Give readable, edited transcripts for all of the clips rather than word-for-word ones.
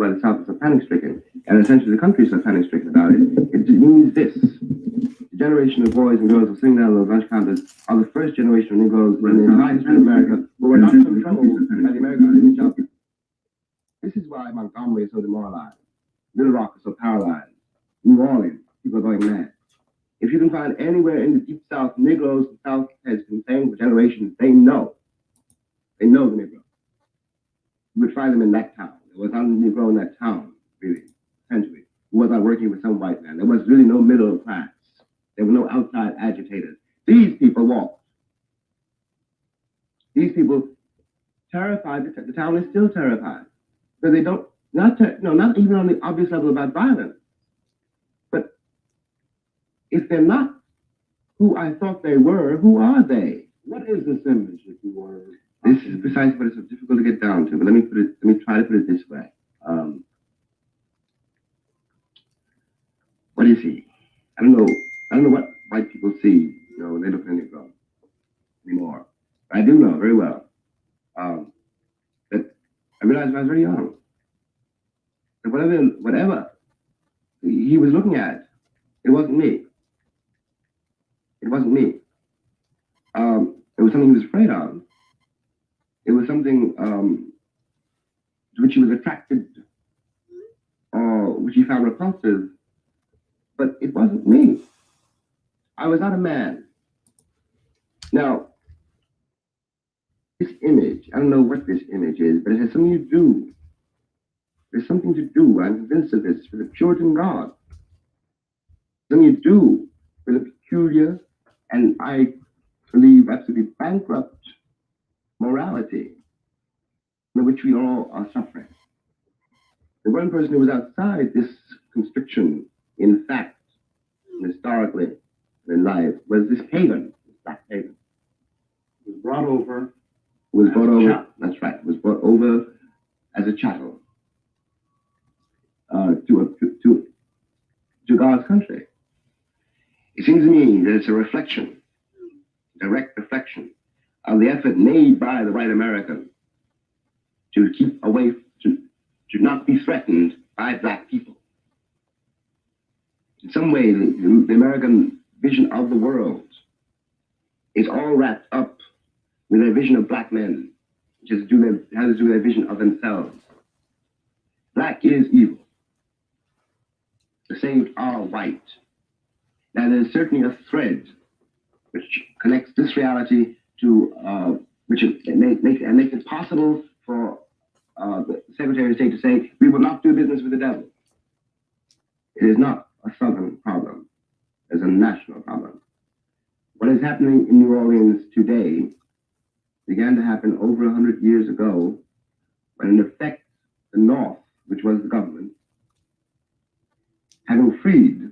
why the South is so panic-stricken, and essentially the country is so panic-stricken about it. It means this. The generation of boys and girls who sing down those lunch counters are the first generation of Negroes in the entire history of America who were not controlled by the American Indian. This is why Montgomery is so demoralized. Little Rock is so paralyzed. New Orleans, people are going mad. If you can find anywhere in the Deep South, Negroes, the South has been saying for generations, they know. They know the Negro. You would find them in that town. There was not a Negro in that town, really, essentially, who was not working with some white man. There was really no middle class. There were no outside agitators. These people walked. These people terrified. The town is still terrified. Because they don't, not even on the obvious level about violence. But if they're not who I thought they were, who are they? What is this image, if you were? This is precisely what it's so difficult to get down to, but let me try to put it this way. What do you see? I don't know what white people see, when they look at a Negro anymore. But I do know very well that I realized when I was very young that whatever he was looking at, it wasn't me. It wasn't me. It was something he was afraid of. It was something to which he was attracted or which he found repulsive, but it wasn't me. I was not a man. Now, this image, I don't know what this image is, but it has something to do. There's something to do, I'm convinced of this, with the Puritan God. Something to do with a peculiar, and I believe absolutely bankrupt morality in which we all are suffering. The one person who was outside this constriction in fact, and historically, and in life, was this pagan, this black pagan. Was brought over. That's right. Was brought over as a chattel to God's country. It seems to me that it's a reflection, direct reflection, of the effort made by the white American to keep away, to not be threatened by black people. In some way, the American vision of the world is all wrapped up with their vision of black men, which has to do with their vision of themselves. Black is evil. The saved are white. Now, there's certainly a thread which connects this reality to makes it possible for the Secretary of State to say, we will not do business with the devil. It is not a Southern problem. It's a national problem. What is happening in New Orleans today began to happen over 100 years ago when, in effect, the North, which was the government, having freed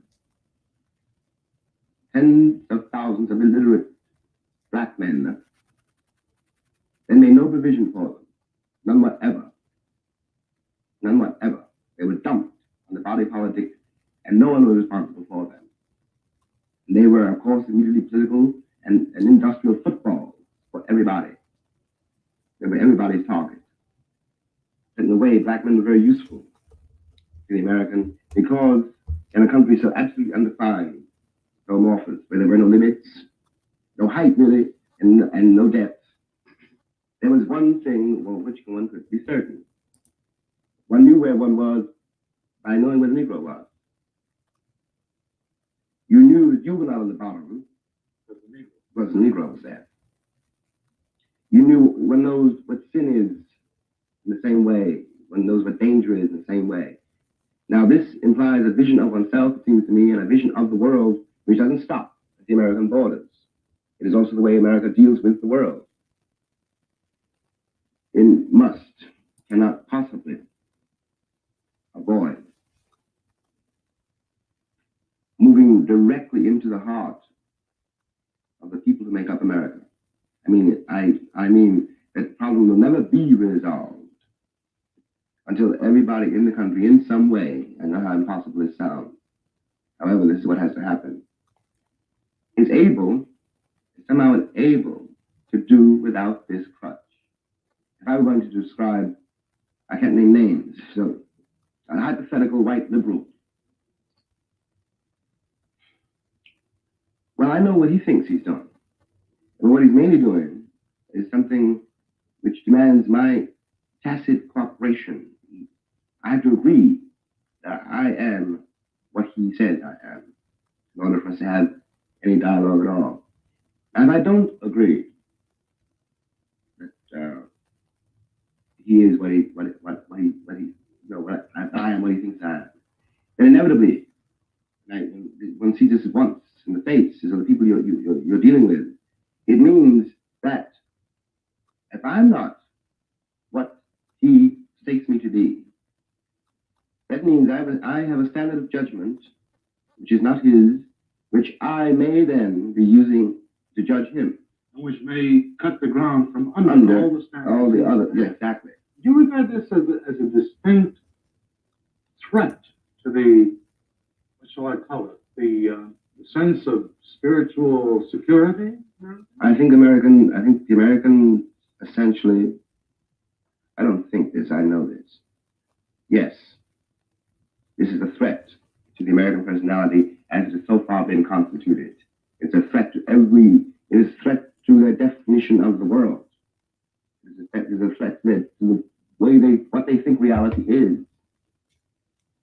tens of thousands of illiterate black men, then made no provision for them, none whatever. None whatever. They were dumped on the body politic, and no one was responsible for them. And they were, of course, immediately political and industrial football for everybody. They were everybody's target. But in a way, black men were very useful to the American because in a country so absolutely undefined, so amorphous, where there were no limits, no height really, and no depth, there was one thing for which one could be certain. One knew where one was by knowing where the Negro was. You knew the juvenile on the bottom because the Negro was there. You knew one knows what sin is in the same way, one knows what danger is in the same way. Now, this implies a vision of oneself, it seems to me, and a vision of the world which doesn't stop at the American borders. It is also the way America deals with the world. It must, cannot possibly avoid moving directly into the heart of the people who make up America. I mean that the problem will never be resolved until everybody in the country, in some way, I know how impossible it sounds, however, this is what has to happen, is somehow able to do without this crutch. If I were going to describe, I can't name names, so a hypothetical white liberal. Well, I know what he thinks he's done. But what he's mainly doing is something which demands my tacit cooperation. I have to agree that I am what he says I am in order for us to have any dialogue at all. And I don't agree that he is what I am what he thinks I am. Then inevitably, one sees this once in the faces of the people you're dealing with. It means that if I'm not what he takes me to be, that means I have a standard of judgment which is not his, which I may then be using to judge him. Which may cut the ground from under all the standards. All the other, yeah, exactly. Do you regard this as a distinct threat to the, what shall I call it, the sense of spiritual security? I think the American essentially, I don't think this, I know this. Yes, this is a threat to the American personality as it has so far been constituted. It's a threat to it is a threat to their definition of the world. It is a threat to the way what they think reality is.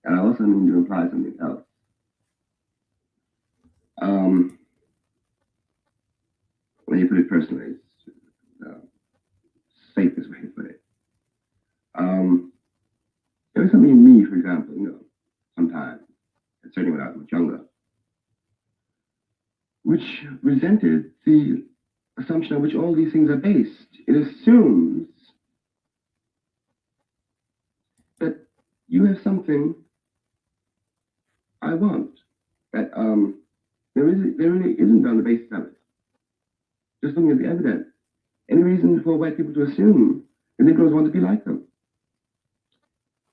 And I also mean to imply something else. When you put it personally, it's the safest way to put it. There was something in me, for example, sometimes, and certainly when I was much younger, which resented the assumption on which all these things are based. It assumes that you have something I want, that there really isn't on the basis of it. Just looking at the evidence. Any reason for white people to assume the Negroes want to be like them?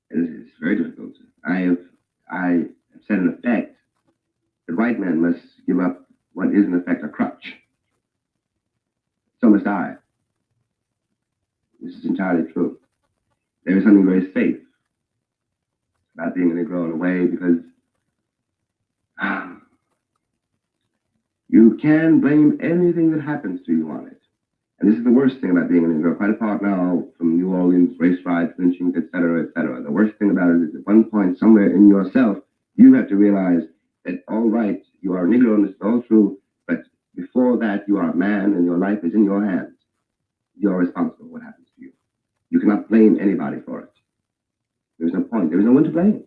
It's very difficult. I have said in effect that white men must give up what is in effect a crutch. So must I. This is entirely true. There is something very safe about being a Negro in a way because you can blame anything that happens to you on it. And this is the worst thing about being a Negro. Quite apart now from New Orleans, race riots, lynchings, etc., etc. The worst thing about it is at one point somewhere in yourself, you have to realize that, all right, you are a Negro and this is all true, but before that, you are a man and your life is in your hands. You're responsible for what happens to you. You cannot blame anybody for it. There's no point. There is no one to blame.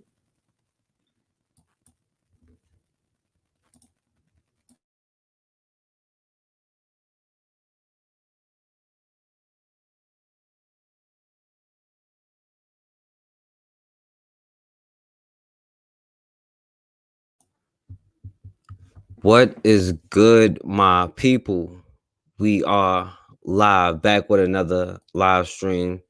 What is good, my people? We are live, back with another live stream.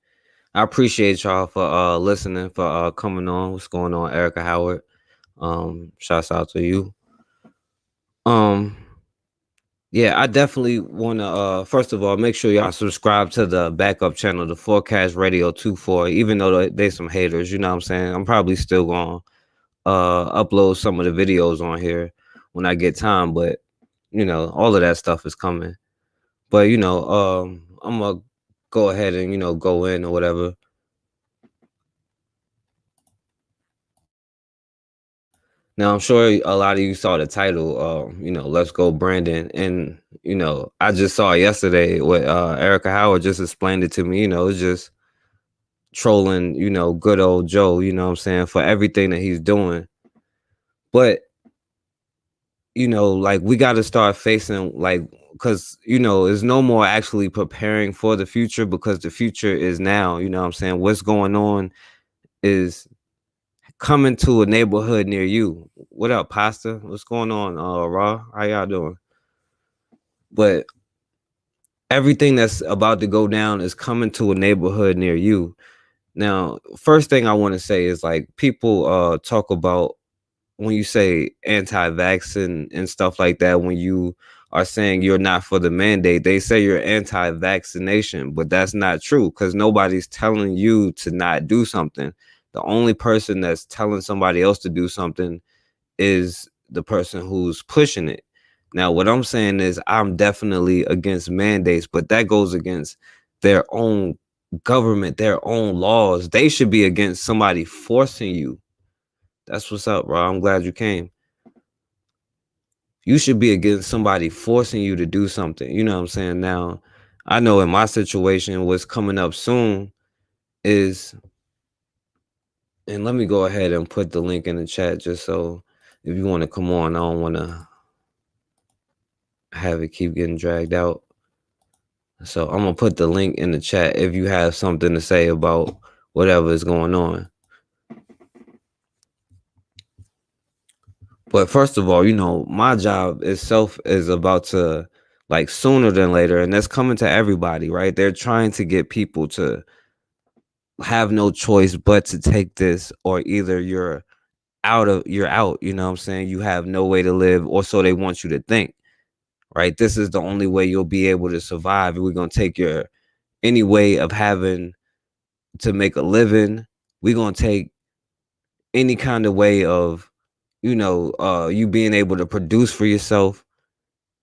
I appreciate y'all for listening, for coming on. What's going on, Erica Howard? Shouts out to you. Yeah, I definitely want to first of all make sure y'all subscribe to the backup channel, the Forecast Radio 24. Even though they some haters, you know what I'm saying? I'm probably still gonna upload some of the videos on here when I get time, but all of that stuff is coming. But I'm gonna go ahead and go in or whatever. Now I'm sure a lot of you saw the title, Let's Go Brandon. And I just saw yesterday what Erica Howard just explained it to me. It's just trolling, good old Joe, you know what I'm saying, for everything that he's doing. But like we got to start facing, like, because there's no more actually preparing for the future, because the future is now. You know what I'm saying? What's going on is coming to a neighborhood near you. What up, Pasta? What's going on, Raw? How y'all doing? But everything that's about to go down is coming to a neighborhood near you. Now, first thing I want to say is, like, people talk about, when you say anti-vaccine and stuff like that, when you are saying you're not for the mandate, they say you're anti-vaccination, but that's not true, because nobody's telling you to not do something. The only person that's telling somebody else to do something is the person who's pushing it. Now, what I'm saying is I'm definitely against mandates, but that goes against their own government, their own laws. They should be against somebody forcing you. That's what's up, bro. I'm glad you came. You should be against somebody forcing you to do something. You know what I'm saying? Now, I know in my situation, what's coming up soon is, and let me go ahead and put the link in the chat just so if you want to come on, I don't want to have it keep getting dragged out. So I'm gonna put the link in the chat if you have something to say about whatever is going on. But first of all, you know, my job itself is about to, like, sooner than later, and that's coming to everybody, right? They're trying to get people to have no choice but to take this, or either you're out, you know what I'm saying? You have no way to live, or so they want you to think, right? This is the only way you'll be able to survive. We're gonna take your any way of having to make a living. We're gonna take any kind of way of, you know, you being able to produce for yourself,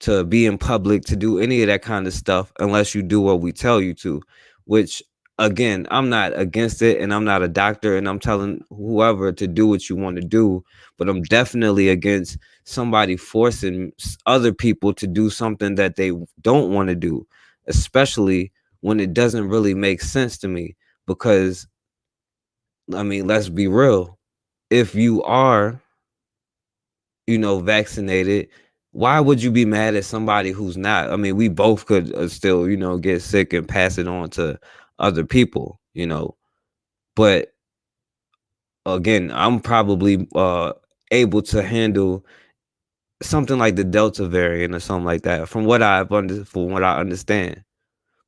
to be in public, to do any of that kind of stuff, unless you do what we tell you to, which, again, I'm not against it, and I'm not a doctor, and I'm telling whoever to do what you want to do, but I'm definitely against somebody forcing other people to do something that they don't want to do, especially when it doesn't really make sense to me. Because, I mean, let's be real. If you are, you know, vaccinated, why would you be mad at somebody who's not? I mean, we both could still, you know, get sick and pass it on to other people, you know. But again, I'm probably able to handle something like the Delta variant or something like that, from what I understand.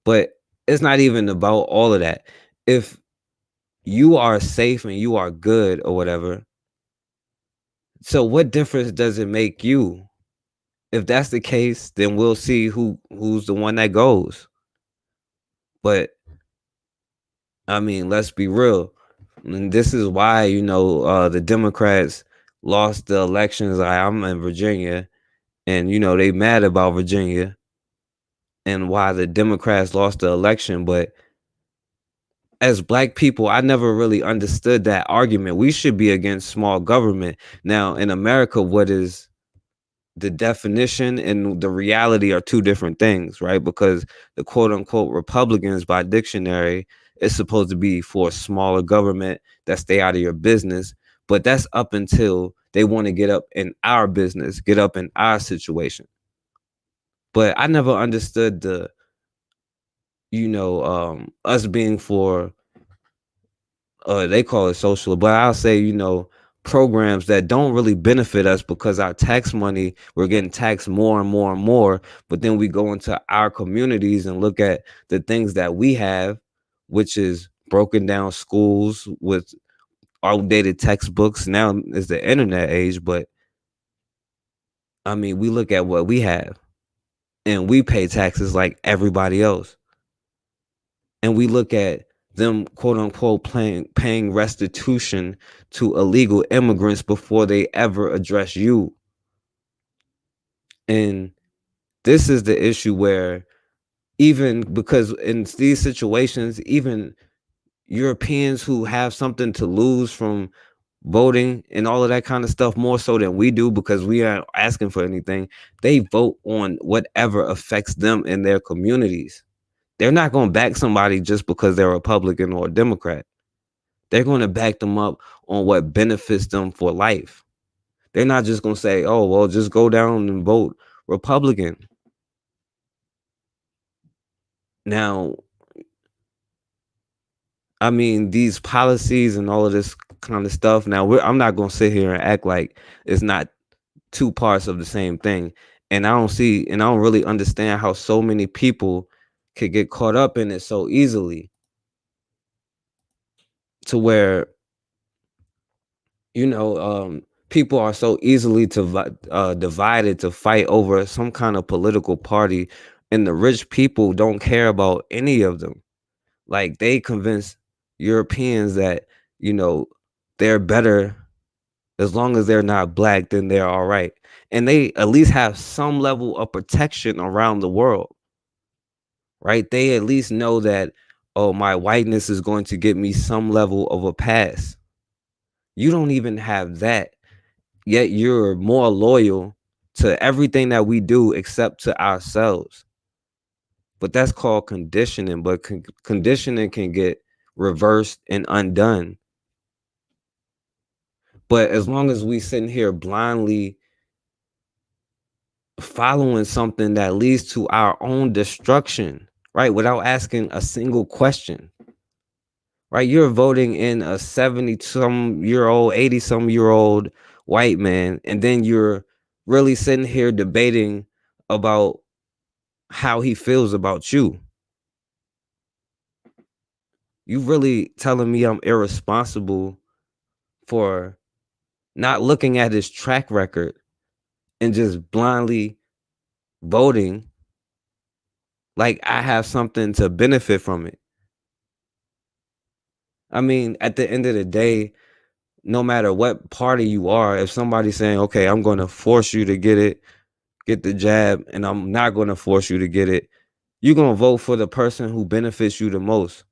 But it's not even about all of that. If you are safe and you are good or whatever, so what difference does it make you? If that's the case, then we'll see who's the one that goes. But I mean, let's be real. And this is why, you know, the Democrats lost the elections. I'm in Virginia, and, you know, they mad about Virginia and why the Democrats lost the election. But as Black people, I never really understood that argument. We should be against small government. Now, in America, what is the definition and the reality are two different things, right? Because the quote unquote Republicans by dictionary is supposed to be for smaller government that stay out of your business. But that's up until they want to get up in our business, get up in our situation. But I never understood the, you know, us being for, they call it social, but I'll say, you know, programs that don't really benefit us, because our tax money, we're getting taxed more and more and more. But then we go into our communities and look at the things that we have, which is broken down schools with outdated textbooks. Now is the internet age, but I mean, we look at what we have and we pay taxes like everybody else. And we look at them, quote unquote, paying restitution to illegal immigrants before they ever address you. And this is the issue where, even because in these situations, even Europeans who have something to lose from voting and all of that kind of stuff, more so than we do, because we aren't asking for anything, they vote on whatever affects them in their communities. They're not going to back somebody just because they're Republican or a Democrat. They're going to back them up on what benefits them for life. They're not just going to say, oh, well, just go down and vote Republican. Now, I mean, these policies and all of this kind of stuff. Now, I'm not going to sit here and act like it's not two parts of the same thing. And I don't really understand how so many people could get caught up in it so easily, to where, you know, people are so easily divided to fight over some kind of political party, and the rich people don't care about any of them. Like, they convince Europeans that you know, they're better as long as they're not black, then they're all right. And they at least have some level of protection around the world, right? They at least know that, oh, my whiteness is going to get me some level of a pass. You don't even have that, yet you're more loyal to everything that we do except to ourselves. But that's called conditioning. But conditioning can get reversed and undone. But as long as we sitting here blindly following something that leads to our own destruction, right, without asking a single question, right? You're voting in a 70-some-year-old, 80-some-year-old white man, and then you're really sitting here debating about how he feels about you. You really telling me I'm irresponsible for not looking at his track record and just blindly voting like I have something to benefit from it. I mean, at the end of the day, no matter what party you are, if somebody's saying, okay, I'm going to force you to get the jab, and I'm not going to force you to get it, you're going to vote for the person who benefits you the most.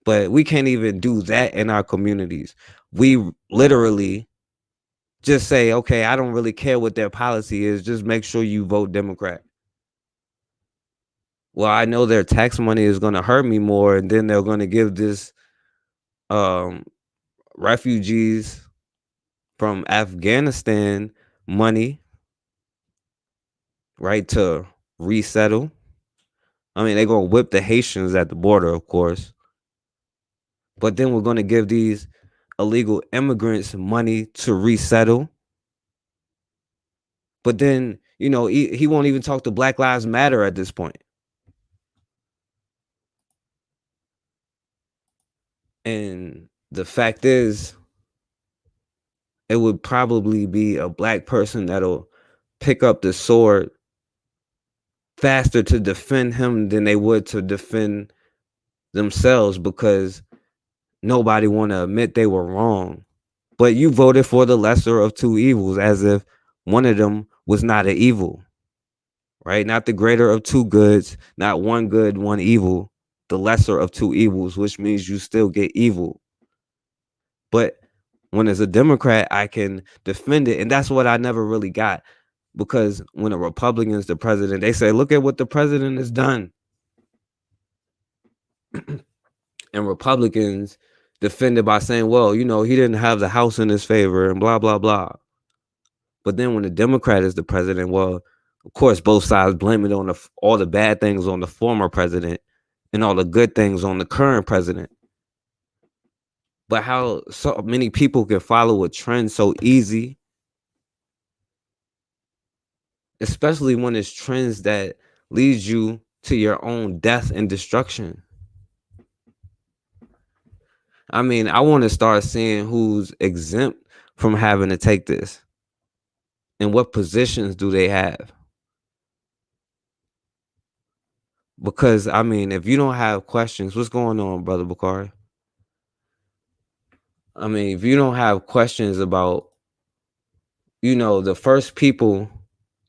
But we can't even do that in our communities. We literally just say, okay, I don't really care what their policy is. Just make sure you vote Democrat. Well, I know their tax money is going to hurt me more, and then they're going to give this refugees from Afghanistan money, right, to resettle. I mean, they're going to whip the Haitians at the border, of course. But then we're going to give these illegal immigrants money to resettle. But then, you know, he won't even talk to Black Lives Matter at this point. And the fact is, it would probably be a black person that'll pick up the sword faster to defend him than they would to defend themselves, because nobody want to admit they were wrong. But you voted for the lesser of two evils, as if one of them was not an evil, right? Not the greater of two goods, not one good, one evil, the lesser of two evils, which means you still get evil. But when as a Democrat, I can defend it. And that's what I never really got. Because when a Republican is the president, they say, look at what the president has done. And Republicans defend it by saying, well, you know, he didn't have the House in his favor and blah, blah, blah. But then when the Democrat is the president, well, of course, both sides blame it on all the bad things on the former president and all the good things on the current president. But how so many people can follow a trend so easy, especially when it's trends that leads you to your own death and destruction. I mean, I want to start seeing who's exempt from having to take this and what positions do they have. Because, I mean, if you don't have questions, what's going on, Brother Bakari? I mean, if you don't have questions about, you know, the first people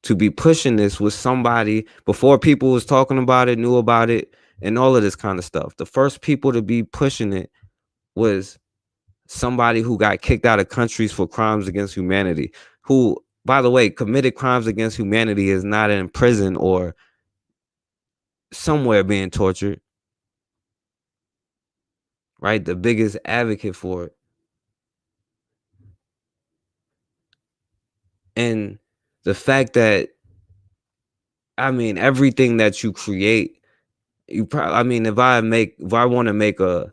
to be pushing this was somebody before people was talking about it, knew about it, and all of this kind of stuff. The first people to be pushing it was somebody who got kicked out of countries for crimes against humanity, who, by the way, committed crimes against humanity, is not in prison or somewhere being tortured, right? The biggest advocate for it. And the fact that, I mean, everything that you create, you probably, I mean, if I want to make a,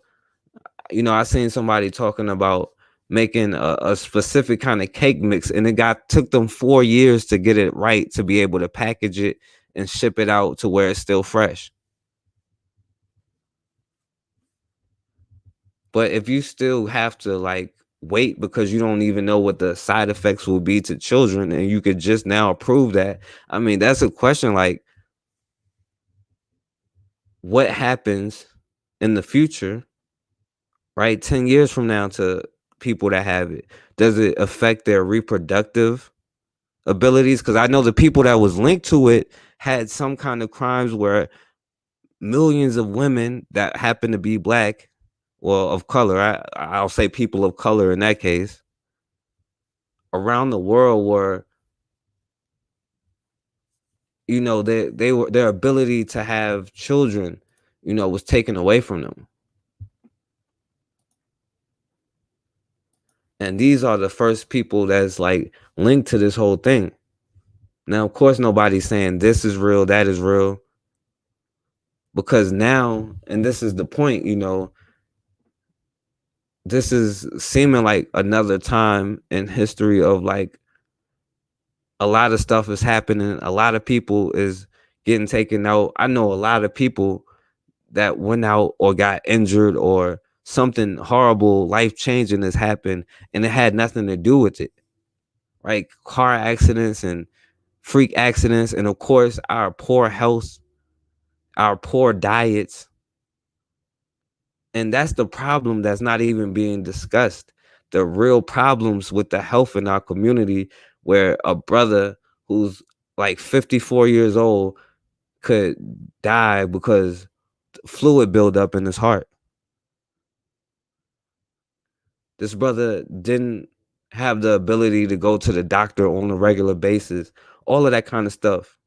you know, I seen somebody talking about making a specific kind of cake mix, and it took them 4 years to get it right, to be able to package it and ship it out to where it's still fresh. But if you still have to like wait because you don't even know what the side effects will be to children, and you could just now approve that, I mean, that's a question, like, what happens in the future right? 10 years from now to people that have it. Does it affect their reproductive abilities? Because I know the people that was linked to it had some kind of crimes where millions of women that happen to be black, well, of color, I'll say people of color in that case, around the world were, they were, their ability to have children, was taken away from them. And these are the first people that's like linked to this whole thing. Now, of course, nobody's saying this is real, that is real. Because now, and this is the point, this is seeming like another time in history of like a lot of stuff is happening. A lot of people is getting taken out. I know a lot of people that went out or got injured or something horrible, life changing has happened, and it had nothing to do with it. Right? Car accidents and freak accidents, and of course, our poor health, our poor diets. And that's the problem that's not even being discussed. The real problems with the health in our community, where a brother who's like 54 years old could die because fluid buildup in his heart. This brother didn't have the ability to go to the doctor on a regular basis. All of that kind of stuff.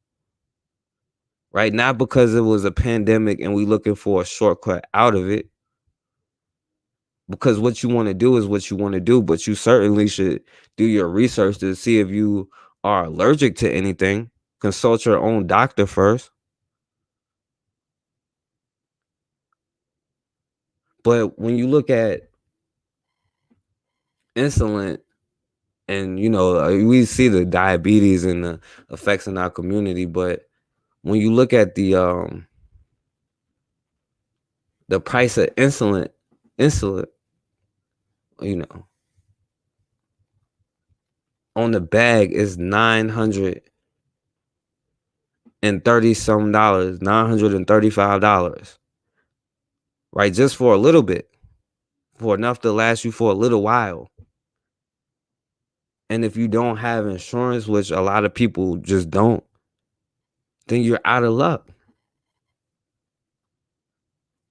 Right? Not because it was a pandemic and we looking for a shortcut out of it. Because what you want to do is what you want to do, but you certainly should do your research to see if you are allergic to anything. Consult your own doctor first. But when you look at insulin, and we see the diabetes and the effects in our community, but when you look at the price of insulin, on the bag is $930 $935, right? Just for a little bit, for enough to last you for a little while. And if you don't have insurance, which a lot of people just don't, then you're out of luck.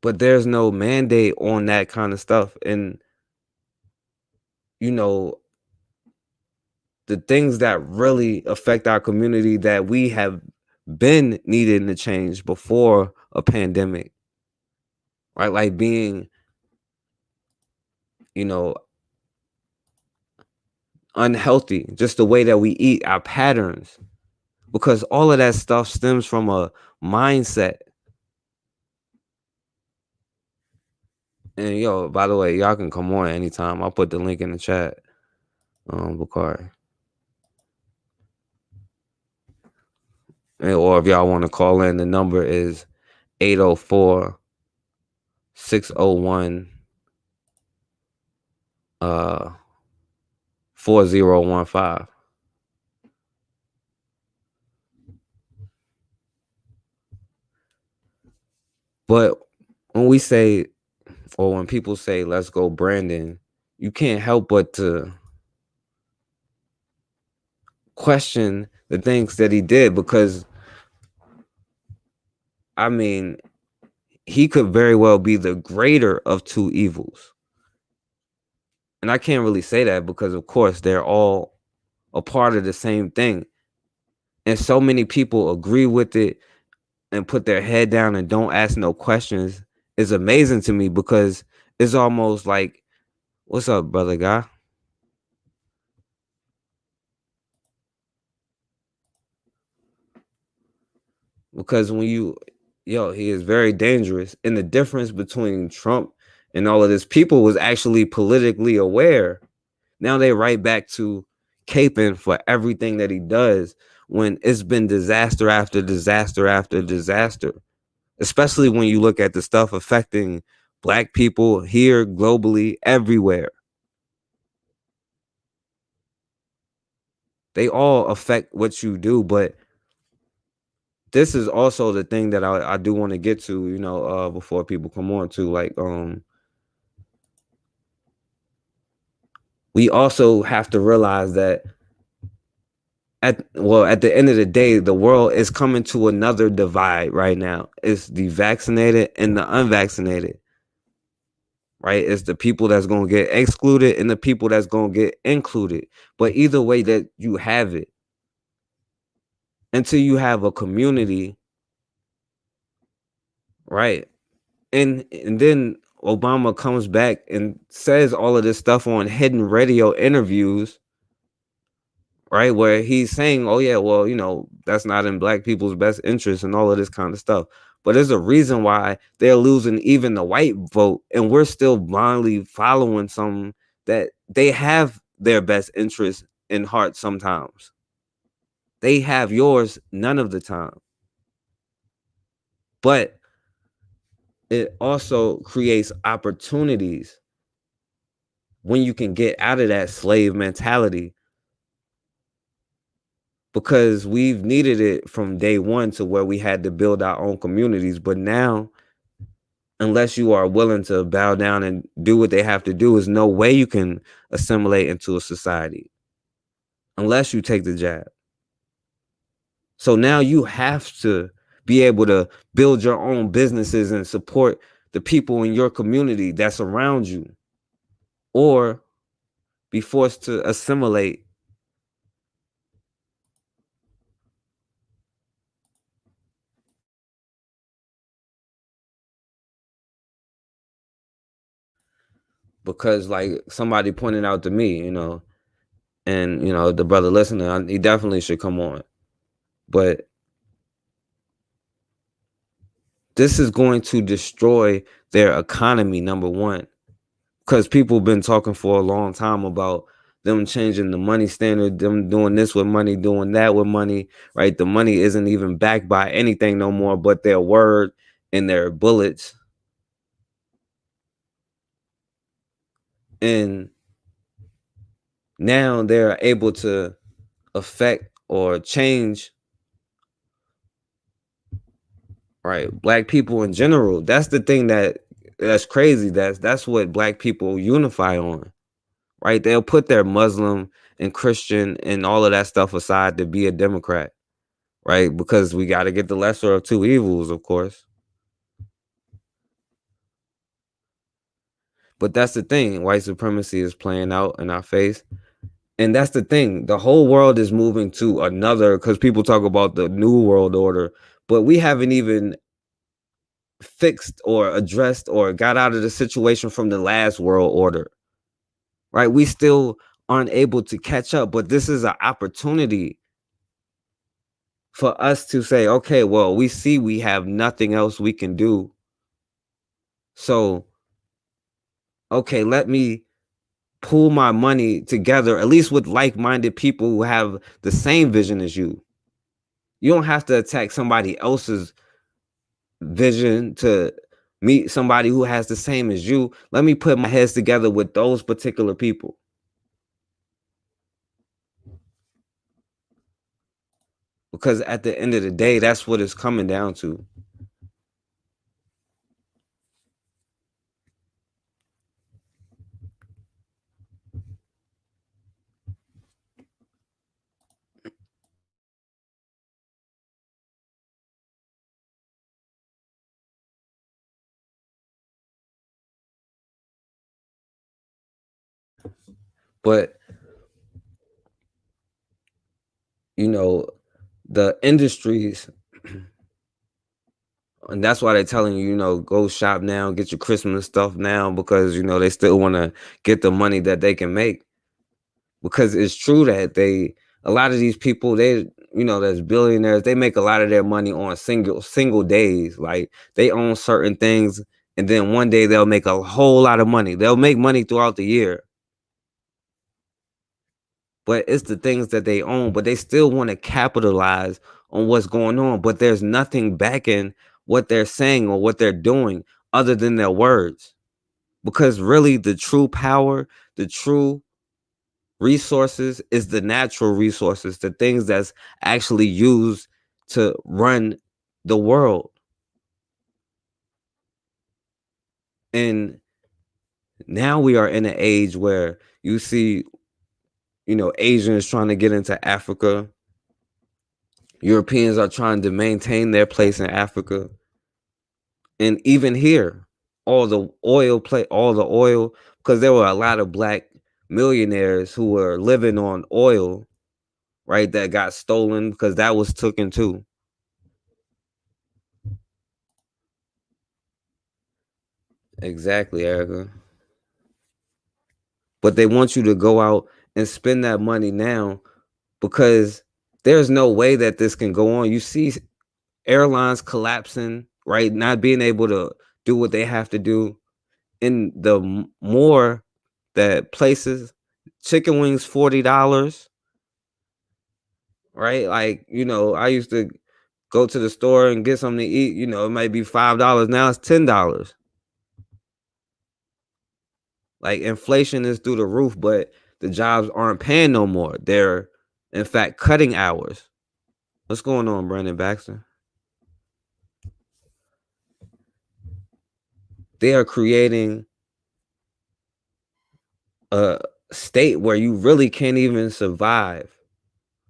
But there's no mandate on that kind of stuff. And, the things that really affect our community that we have been needing to change before a pandemic, right? Like being, unhealthy, just the way that we eat, our patterns, because all of that stuff stems from a mindset. And by the way, y'all can come on anytime. I'll put the link in the chat. Bakari. Or if y'all want to call in, the number is 804-601 4015. But when we say, or when people say, let's go Brandon, you can't help but to question the things that he did, because I mean, he could very well be the greater of two evils. And I can't really say that because, of course, they're all a part of the same thing. And so many people agree with it and put their head down and don't ask no questions is amazing to me, because it's almost like, what's up, brother guy? Because when he is very dangerous. And the difference between Trump and all of this, people was actually politically aware. Now they right back to caping for everything that he does, when it's been disaster after disaster after disaster, especially when you look at the stuff affecting Black people here, globally, everywhere. They all affect what you do, but this is also the thing that I do want to get to, before people come on to, like, we also have to realize that at the end of the day, the world is coming to another divide right now. It's the vaccinated and the unvaccinated. Right? It's the people that's gonna get excluded and the people that's gonna get included. But either way that you have it, until you have a community, right? And then Obama comes back and says all of this stuff on hidden radio interviews, right? Where he's saying, oh yeah, well, that's not in black people's best interest and all of this kind of stuff. But there's a reason why they're losing even the white vote, and we're still blindly following some that they have their best interest in heart sometimes. They have yours none of the time. But it also creates opportunities when you can get out of that slave mentality, because we've needed it from day one to where we had to build our own communities. But now, unless you are willing to bow down and do what they have to do, there's no way you can assimilate into a society unless you take the jab. So now you have to be able to build your own businesses and support the people in your community that's around you, or be forced to assimilate. Because like somebody pointed out to me, and the brother listener, he definitely should come on. But this is going to destroy their economy, number one, because people have been talking for a long time about them changing the money standard, them doing this with money, doing that with money, right? The money isn't even backed by anything no more but their word and their bullets. And now they're able to affect or change, right, black people in general. That's the thing that's crazy. That's what black people unify on, right? They'll put their Muslim and Christian and all of that stuff aside to be a Democrat, right? Because we got to get the lesser of two evils, of course. But that's the thing. White supremacy is playing out in our face. And that's the thing. The whole world is moving to another, because people talk about the new world order, but we haven't even fixed or addressed or got out of the situation from the last world order, right? We still aren't able to catch up, but this is an opportunity for us to say, okay, well, we see we have nothing else we can do. So, okay, let me pool my money together, at least with like-minded people who have the same vision as you. You don't have to attack somebody else's vision to meet somebody who has the same as you. Let me put my heads together with those particular people. Because at the end of the day, that's what it's coming down to. But the industries, and that's why they're telling you, go shop now, get your Christmas stuff now, because they still want to get the money that they can make. Because it's true that a lot of these people, there's billionaires, they make a lot of their money on single days. Like, they own certain things, and then one day they'll make a whole lot of money. They'll make money throughout the year, but it's the things that they own. But they still want to capitalize on what's going on, but there's nothing backing what they're saying or what they're doing other than their words. Because really, the true power, the true resources is the natural resources, the things that's actually used to run the world. And Now we are in an age where you see, Asians trying to get into Africa. Europeans are trying to maintain their place in Africa. And even here, all the oil, because there were a lot of black millionaires who were living on oil, right, that got stolen because that was taken too. Exactly, Erica. But they want you to go out and spend that money now because there's no way that this can go on. You see airlines collapsing, right? Not being able to do what they have to do. And the more that places, chicken wings $40, right? Like, I used to go to the store and get something to eat, it might be $5. Now it's $10. Like inflation is through the roof, but the jobs aren't paying no more. They're in fact cutting hours. What's going on, Brandon Baxter? They are creating a state where you really can't even survive,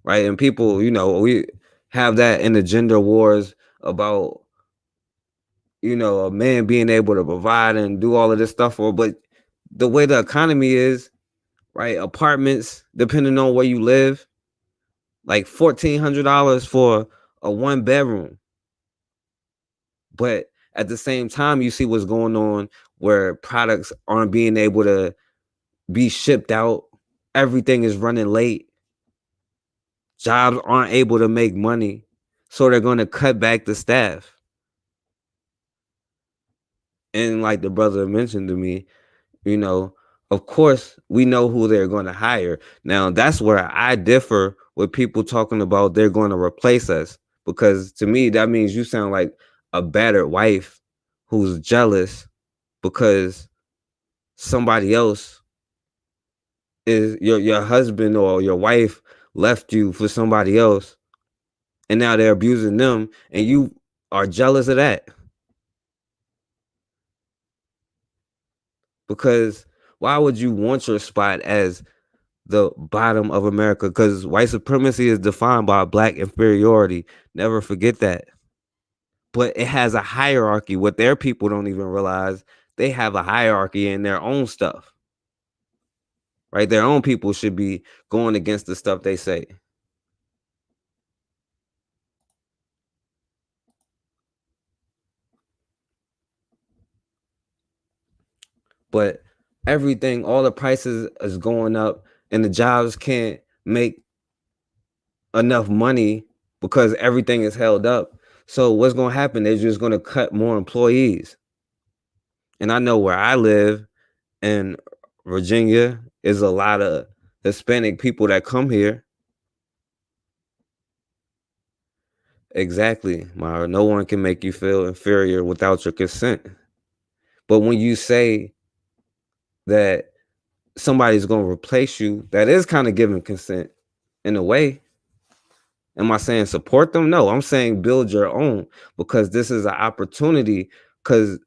right? And people, we have that in the gender wars about, a man being able to provide and do all of this stuff for, but the way the economy is, right? Apartments, depending on where you live, like $1,400 for a 1 bedroom. But at the same time, you see what's going on where products aren't being able to be shipped out. Everything is running late. Jobs aren't able to make money. So they're going to cut back the staff. And like the brother mentioned to me, of course, we know who they're going to hire. Now, that's where I differ with people talking about they're going to replace us. Because to me, that means you sound like a battered wife who's jealous because somebody else is your husband or your wife left you for somebody else. And now they're abusing them and you are jealous of that. Because why would you want your spot as the bottom of America? Because white supremacy is defined by black inferiority. Never forget that. But it has a hierarchy. What their people don't even realize, they have a hierarchy in their own stuff. Right? Their own people should be going against the stuff they say. But everything, all the prices is going up and the jobs can't make enough money because everything is held up. So what's going to happen? They're just going to cut more employees. And I know where I live in Virginia is a lot of Hispanic people that come here. Exactly, Myra. No one can make you feel inferior without your consent. But when you say that somebody's going to replace you, that is kind of giving consent in a way. Am I saying support them? No, I'm saying build your own because this is an opportunity because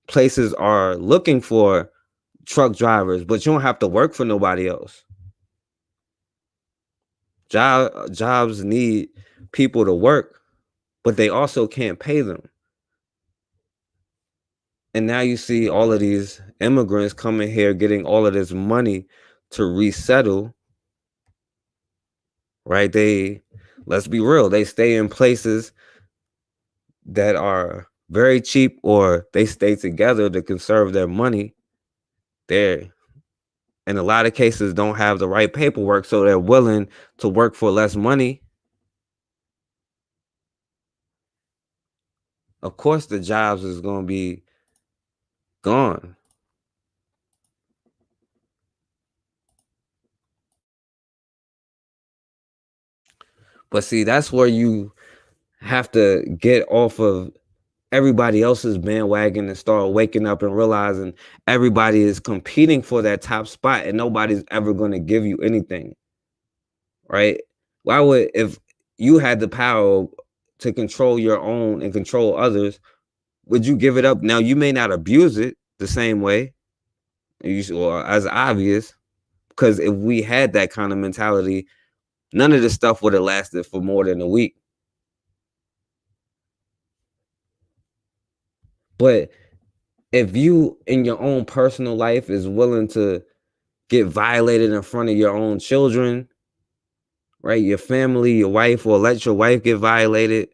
places are looking for truck drivers, but you don't have to work for nobody else. Jobs need people to work, but they also can't pay them. And now you see all of these immigrants coming here getting all of this money to resettle, right? Let's be real, they stay in places that are very cheap or they stay together to conserve their money. They're in a lot of cases don't have the right paperwork, so they're willing to work for less money. Of course, the jobs is going to be gone. But see, that's where you have to get off of everybody else's bandwagon and start waking up and realizing everybody is competing for that top spot and nobody's ever going to give you anything. Right? Why would, if you had the power to control your own and control others, would you give it up? Now, you may not abuse it the same way. Or as obvious, because if we had that kind of mentality, none of this stuff would have lasted for more than a week. But if you in your own personal life is willing to get violated in front of your own children, right? Your family, your wife, or let your wife get violated,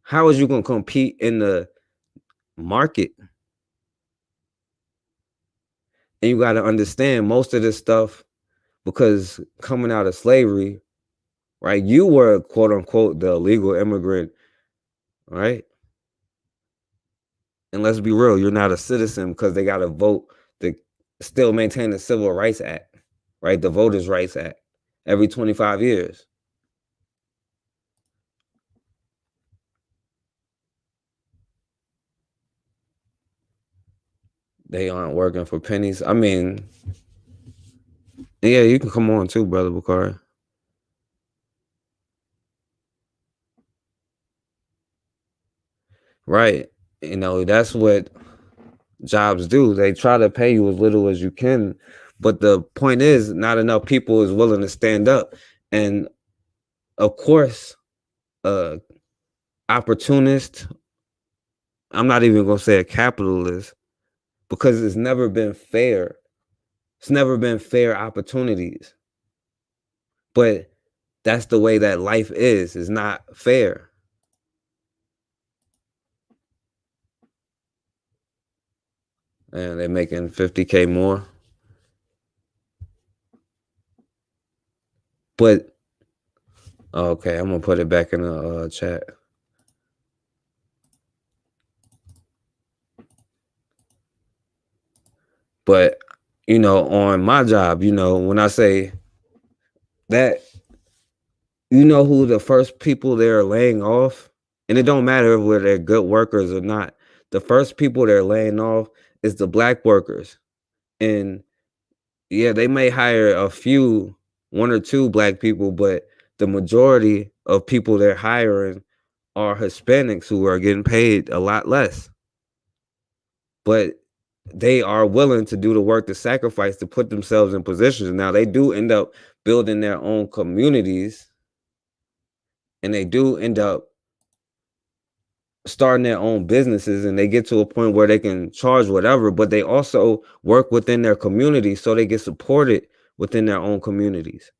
how is you gonna compete in the market? And you got to understand most of this stuff, because coming out of slavery, right? You were quote unquote the illegal immigrant, right? And let's be real, you're not a citizen because they got to vote to still maintain the Civil Rights Act, right? The Voters' Rights Act every 25 years. They aren't working for pennies. I mean, yeah, you can come on too, brother Bakari. Right. You know, that's what jobs do. They try to pay you as little as you can, but the point is not enough people is willing to stand up. And of course, opportunist, I'm not even gonna say a capitalist, because it's never been fair. It's never been fair opportunities. But that's the way that life is. It's not fair. And they're making 50K more. But okay, I'm gonna put it back in the chat. But you know, on my job, you know, when I say that, you know who the first people they're laying off, and it don't matter whether they're good workers or not. The first people they're laying off is the black workers. And yeah, they may hire a few, one or two black people, but the majority of people they're hiring are Hispanics who are getting paid a lot less. But they are willing to do the work, to sacrifice, to put themselves in positions. Now they do end up building their own communities, and they do end up starting their own businesses, and they get to a point where they can charge whatever, but they also work within their community so they get supported within their own communities.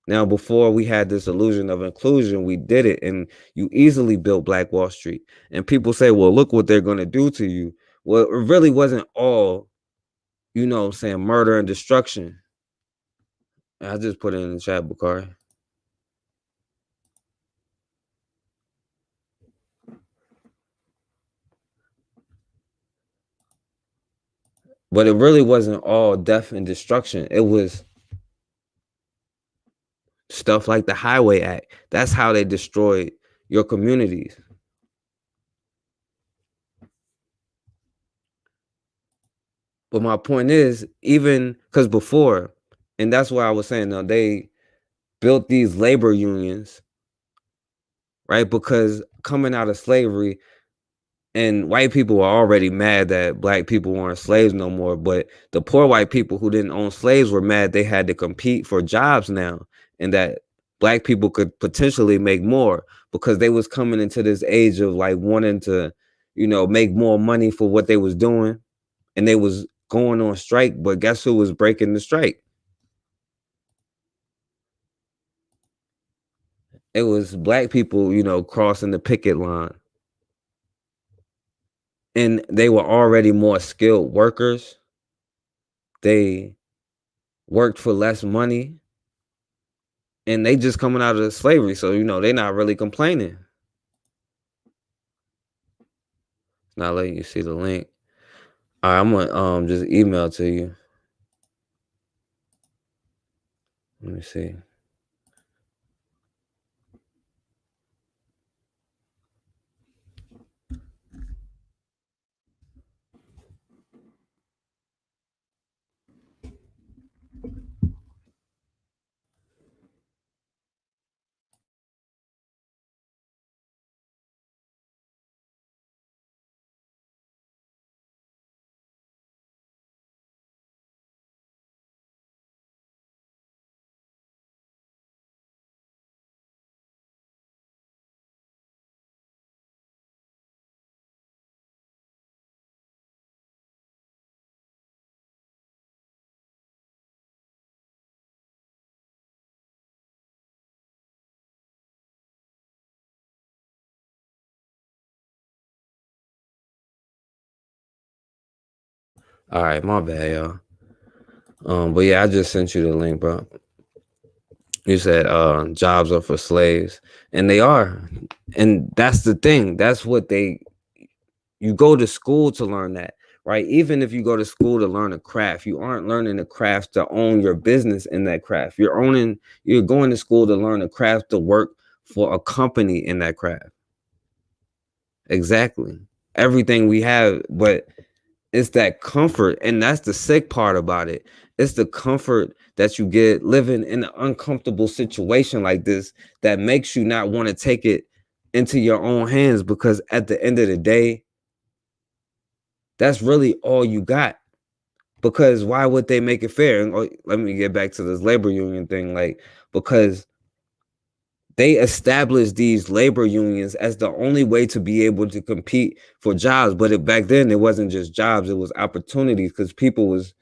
Now, before we had this illusion of inclusion, we did it, and you easily built Black Wall Street. And people say, well, look what they're going to do to you. Well, it really wasn't all, you know what I'm saying, murder and destruction. I just put it in the chat, Bakari. But it really wasn't all death and destruction. It was stuff like the Highway Act. That's how they destroyed your communities. But my point is, even because before, and that's why I was saying, they built these labor unions, right? Because coming out of slavery, and white people were already mad that black people weren't slaves no more, but the poor white people who didn't own slaves were mad they had to compete for jobs now, and that black people could potentially make more, because they was coming into this age of like wanting to, you know, make more money for what they was doing, and they was going on strike. But guess who was breaking the strike? It was black people, you know, crossing the picket line. And they were already more skilled workers. They worked for less money, and they just coming out of slavery. So, you know, they're not really complaining. It's not letting you see the link. All right, I'm gonna just email to you. Let me see. All right, my bad, y'all. But yeah, I just sent you the link, bro. You said jobs are for slaves, and they are. And that's the thing. That's what they you go to school to learn that, right? Even if you go to school to learn a craft, you aren't learning the craft to own your business in that craft. You're going to school to learn a craft to work for a company in that craft. Exactly. Everything we have, but it's that comfort, and that's the sick part about it. It's the comfort that you get living in an uncomfortable situation like this that makes you not want to take it into your own hands, because at the end of the day, that's really all you got. Because why would they make it fair? And let me get back to this labor union thing, like, because they established these labor unions as the only way to be able to compete for jobs. But back then, it wasn't just jobs; it was opportunities, because people was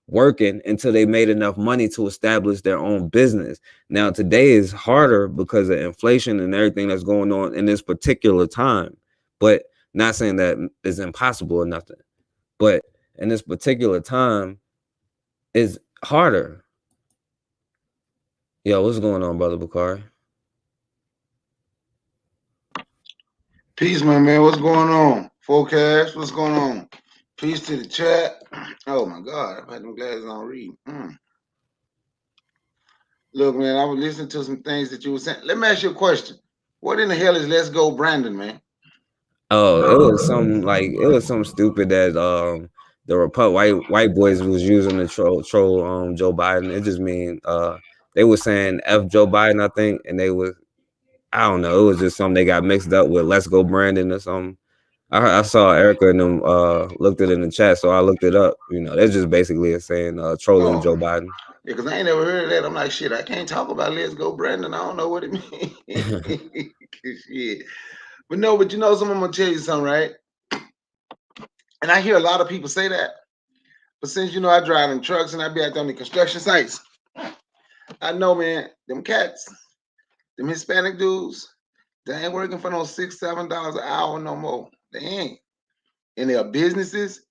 working until they made enough money to establish their own business. Now today is harder because of inflation and everything that's going on in this particular time. But not saying that is impossible or nothing. But in this particular time, is harder. Yo, what's going on, brother Bakari? Peace, my man. What's going on? Forecast. What's going on? Peace to the chat. Oh my God, I've had them glasses on read. Look, man, I was listening to some things that you were saying. Let me ask you a question. What in the hell is Let's Go Brandon, man? Oh, it was some stupid that the white boys was using to troll Joe Biden. It just mean they were saying F Joe Biden, I think, and they was, I don't know, it was just something they got mixed up with Let's Go Brandon or something. I saw Erica and them looked it in the chat, so I looked it up. You know, that's just basically a saying trolling Oh, Joe Biden. yeah, because I ain't never heard of that. I'm like, shit, I can't talk about Let's Go Brandon. I don't know what it means. Shit. But no, but you know something, I'm gonna tell you something, right? And I hear a lot of people say that. But since you know I drive in trucks and I be out there on the construction sites, I know, man, them cats, them Hispanic dudes, they ain't working for no $6, $7 an hour no more. They ain't. And their businesses,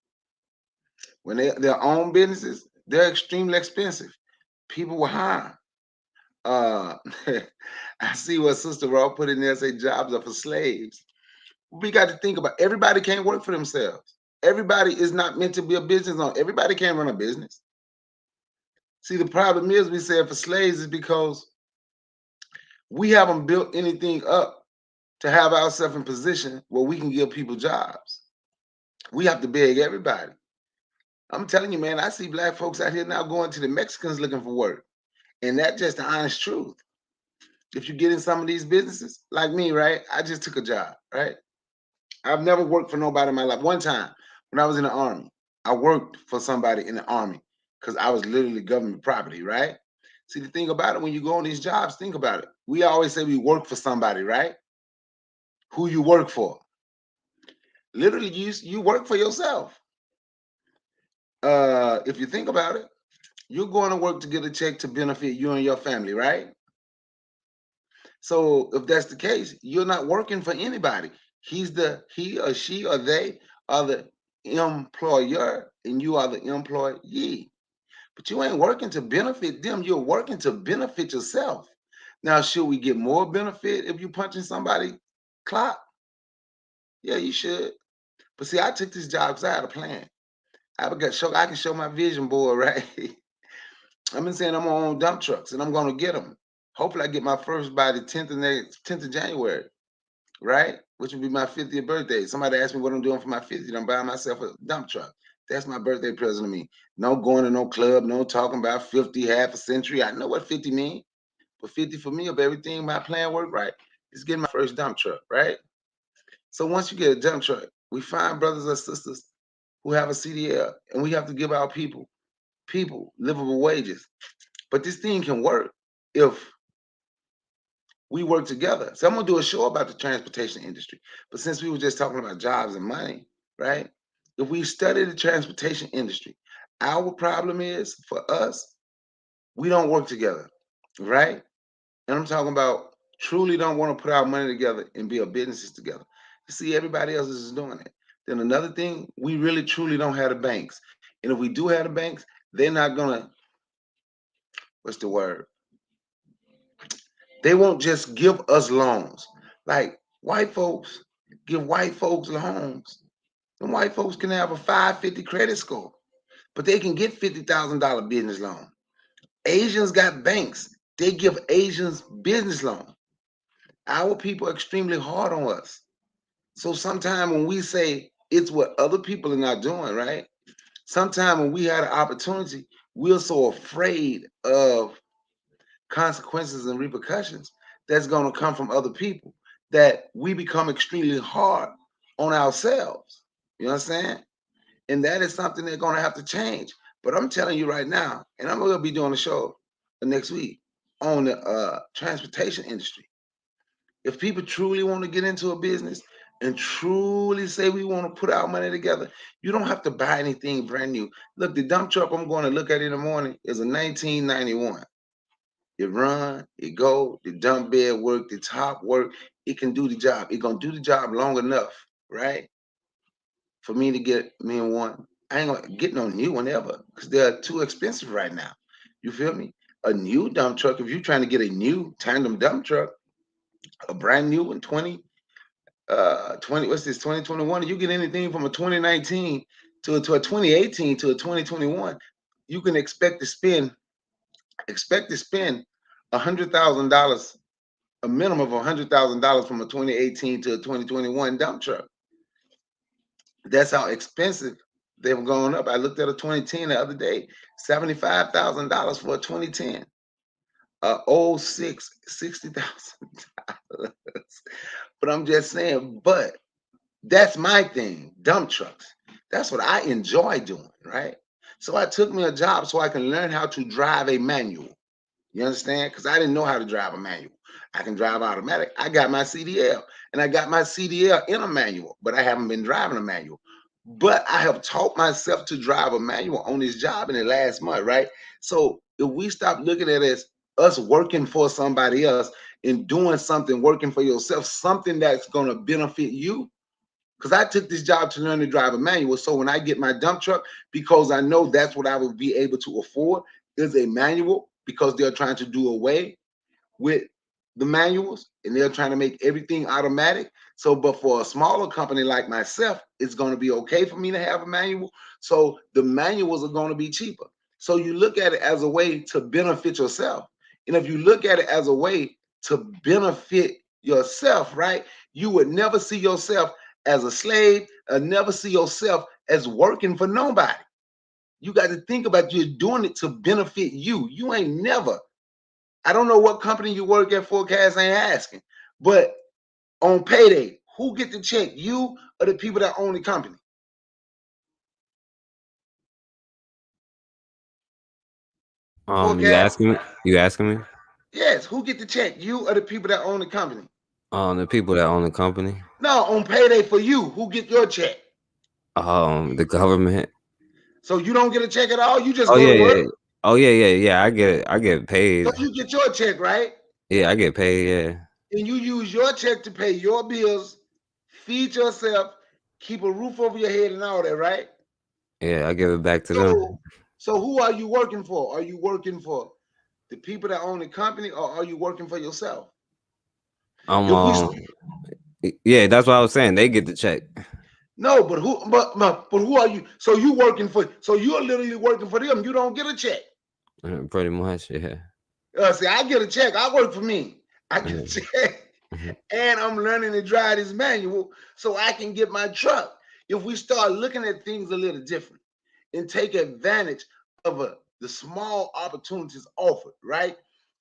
when their own businesses, they're extremely expensive. People will hire. Uh, I see what Sister Raw put in there. Say jobs are for slaves. We got to think about everybody can't work for themselves. Everybody is not meant to be a business owner. Everybody can't run a business. See, the problem is we said for slaves is because we haven't built anything up to have ourselves in position where we can give people jobs. We have to beg everybody. I'm telling you, man, I see black folks out here now going to the Mexicans looking for work. And that's just the honest truth. If you get in some of these businesses, like me, right? I just took a job, right? I've never worked for nobody in my life. One time when I was in the army, I worked for somebody in the army because I was literally government property, right? See, the thing about it, when you go on these jobs, think about it. We always say we work for somebody, right? Who you work for. Literally, you work for yourself. If you think about it, you're going to work to get a check to benefit you and your family, right? So if that's the case, you're not working for anybody. He or she or they are the employer and you are the employee. But you ain't working to benefit them, you're working to benefit yourself. Now, should we get more benefit if you punching somebody clock? Yeah, you should. But see, I took this job because I had a plan. I can show my vision board, right? I've been saying I'm gonna own dump trucks and I'm gonna get them. Hopefully, I get my first by the 10th of January, right? Which would be my 50th birthday. Somebody asked me what I'm doing for my 50th. I'm buying myself a dump truck. That's my birthday present to me. No going to no club, no talking about 50, half a century. I know what 50 means, but 50 for me, if everything my plan work right, is getting my first dump truck, right? So once you get a dump truck, we find brothers or sisters who have a CDL, and we have to give our people livable wages. But this thing can work if we work together. So I'm gonna do a show about the transportation industry. But since we were just talking about jobs and money, right? If we study the transportation industry, our problem is for us, we don't work together, right? And I'm talking about truly don't want to put our money together and build businesses together. You see, everybody else is doing it. Then another thing, we really truly don't have the banks. And if we do have the banks, they're not gonna, what's the word? They won't just give us loans. Like white folks give white folks loans. And white folks can have a 550 credit score, but they can get $50,000 business loan. Asians got banks. They give Asians business loan. Our people are extremely hard on us. So sometimes when we say it's what other people are not doing, right? Sometimes when we had an opportunity, we're so afraid of consequences and repercussions that's going to come from other people that we become extremely hard on ourselves. You understand? And that is something they're going to have to change. But I'm telling you right now, and I'm going to be doing a show next week on the transportation industry. If people truly want to get into a business and truly say we want to put our money together, you don't have to buy anything brand new. Look, the dump truck I'm going to look at in the morning is a 1991. It run, it go, the dump bed work, the top work. It can do the job. It gonna do the job long enough, right? For me to get me in one. I ain't gonna get no new one ever because they're too expensive right now. You feel me? A new dump truck, if you're trying to get a new tandem dump truck, a brand new one, 20, what's this, 2021, you get anything from a 2019 to a 2018 to a 2021, you can expect to spend $100,000, a minimum of $100,000 from a 2018 to a 2021 dump truck. That's how expensive they've gone up. I looked at a 2010 the other day, $75,000 for a 2010. 06, $60,000. But I'm just saying, but that's my thing, dump trucks. That's what I enjoy doing, right? So I took me a job so I can learn how to drive a manual. You understand? Because I didn't know how to drive a manual. I can drive automatic. I got my CDL, and I got my CDL in a manual, but I haven't been driving a manual. But I have taught myself to drive a manual on this job in the last month, right? So if we stop looking at it as us working for somebody else and doing something, working for yourself, something that's going to benefit you. Because I took this job to learn to drive a manual. So when I get my dump truck, because I know that's what I will be able to afford, is a manual, because they're trying to do away with the manuals and they're trying to make everything automatic. So, but for a smaller company like myself, it's going to be okay for me to have a manual. So the manuals are going to be cheaper. So you look at it as a way to benefit yourself. And if you look at it as a way to benefit yourself, right, you would never see yourself as a slave, or never see yourself as working for nobody. You got to think about you're doing it to benefit you. You ain't never. I don't know what company you work at, Forecast ain't asking. But on payday, who get the check? You or the people that own the company? You Forecast? asking me? You asking me? Yes, who get the check? You or the people that own the company? The people that own the company. No, on payday for you, who get your check? The government. So you don't get a check at all? You just Oh go yeah, to work? yeah. Oh yeah. I get paid. So you get your check, right? Yeah, I get paid. Yeah. And you use your check to pay your bills, feed yourself, keep a roof over your head and all that, right? Yeah, I give it back to them. So who are you working for? Are you working for the people that own the company, or are you working for yourself? If we Yeah, that's what I was saying. They get the check. no, but who are you? So you working for? So you're literally working for them. You don't get a check. Pretty much, yeah. See, I get a check. I work for me. I get a check, and I'm learning to drive this manual so I can get my truck. If we start looking at things a little different and take advantage of the small opportunities offered, right?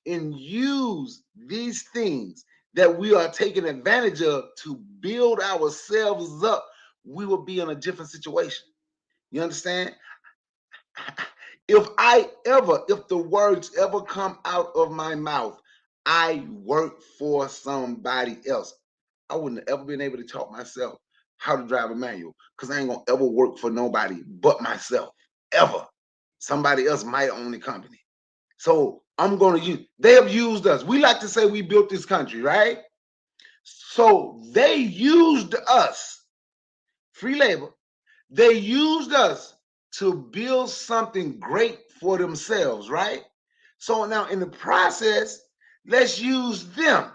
And use these things that we are taking advantage of to build ourselves up, we will be in a different situation. You understand? If the words ever come out of my mouth, I work for somebody else, I wouldn't have ever been able to taught myself how to drive a manual, because I ain't gonna ever work for nobody but myself, ever. Somebody else might own the company. So I'm gonna use, they have used us. We like to say we built this country, right? So they used us, free labor, they used us to build something great for themselves, right? So now in the process, let's use them.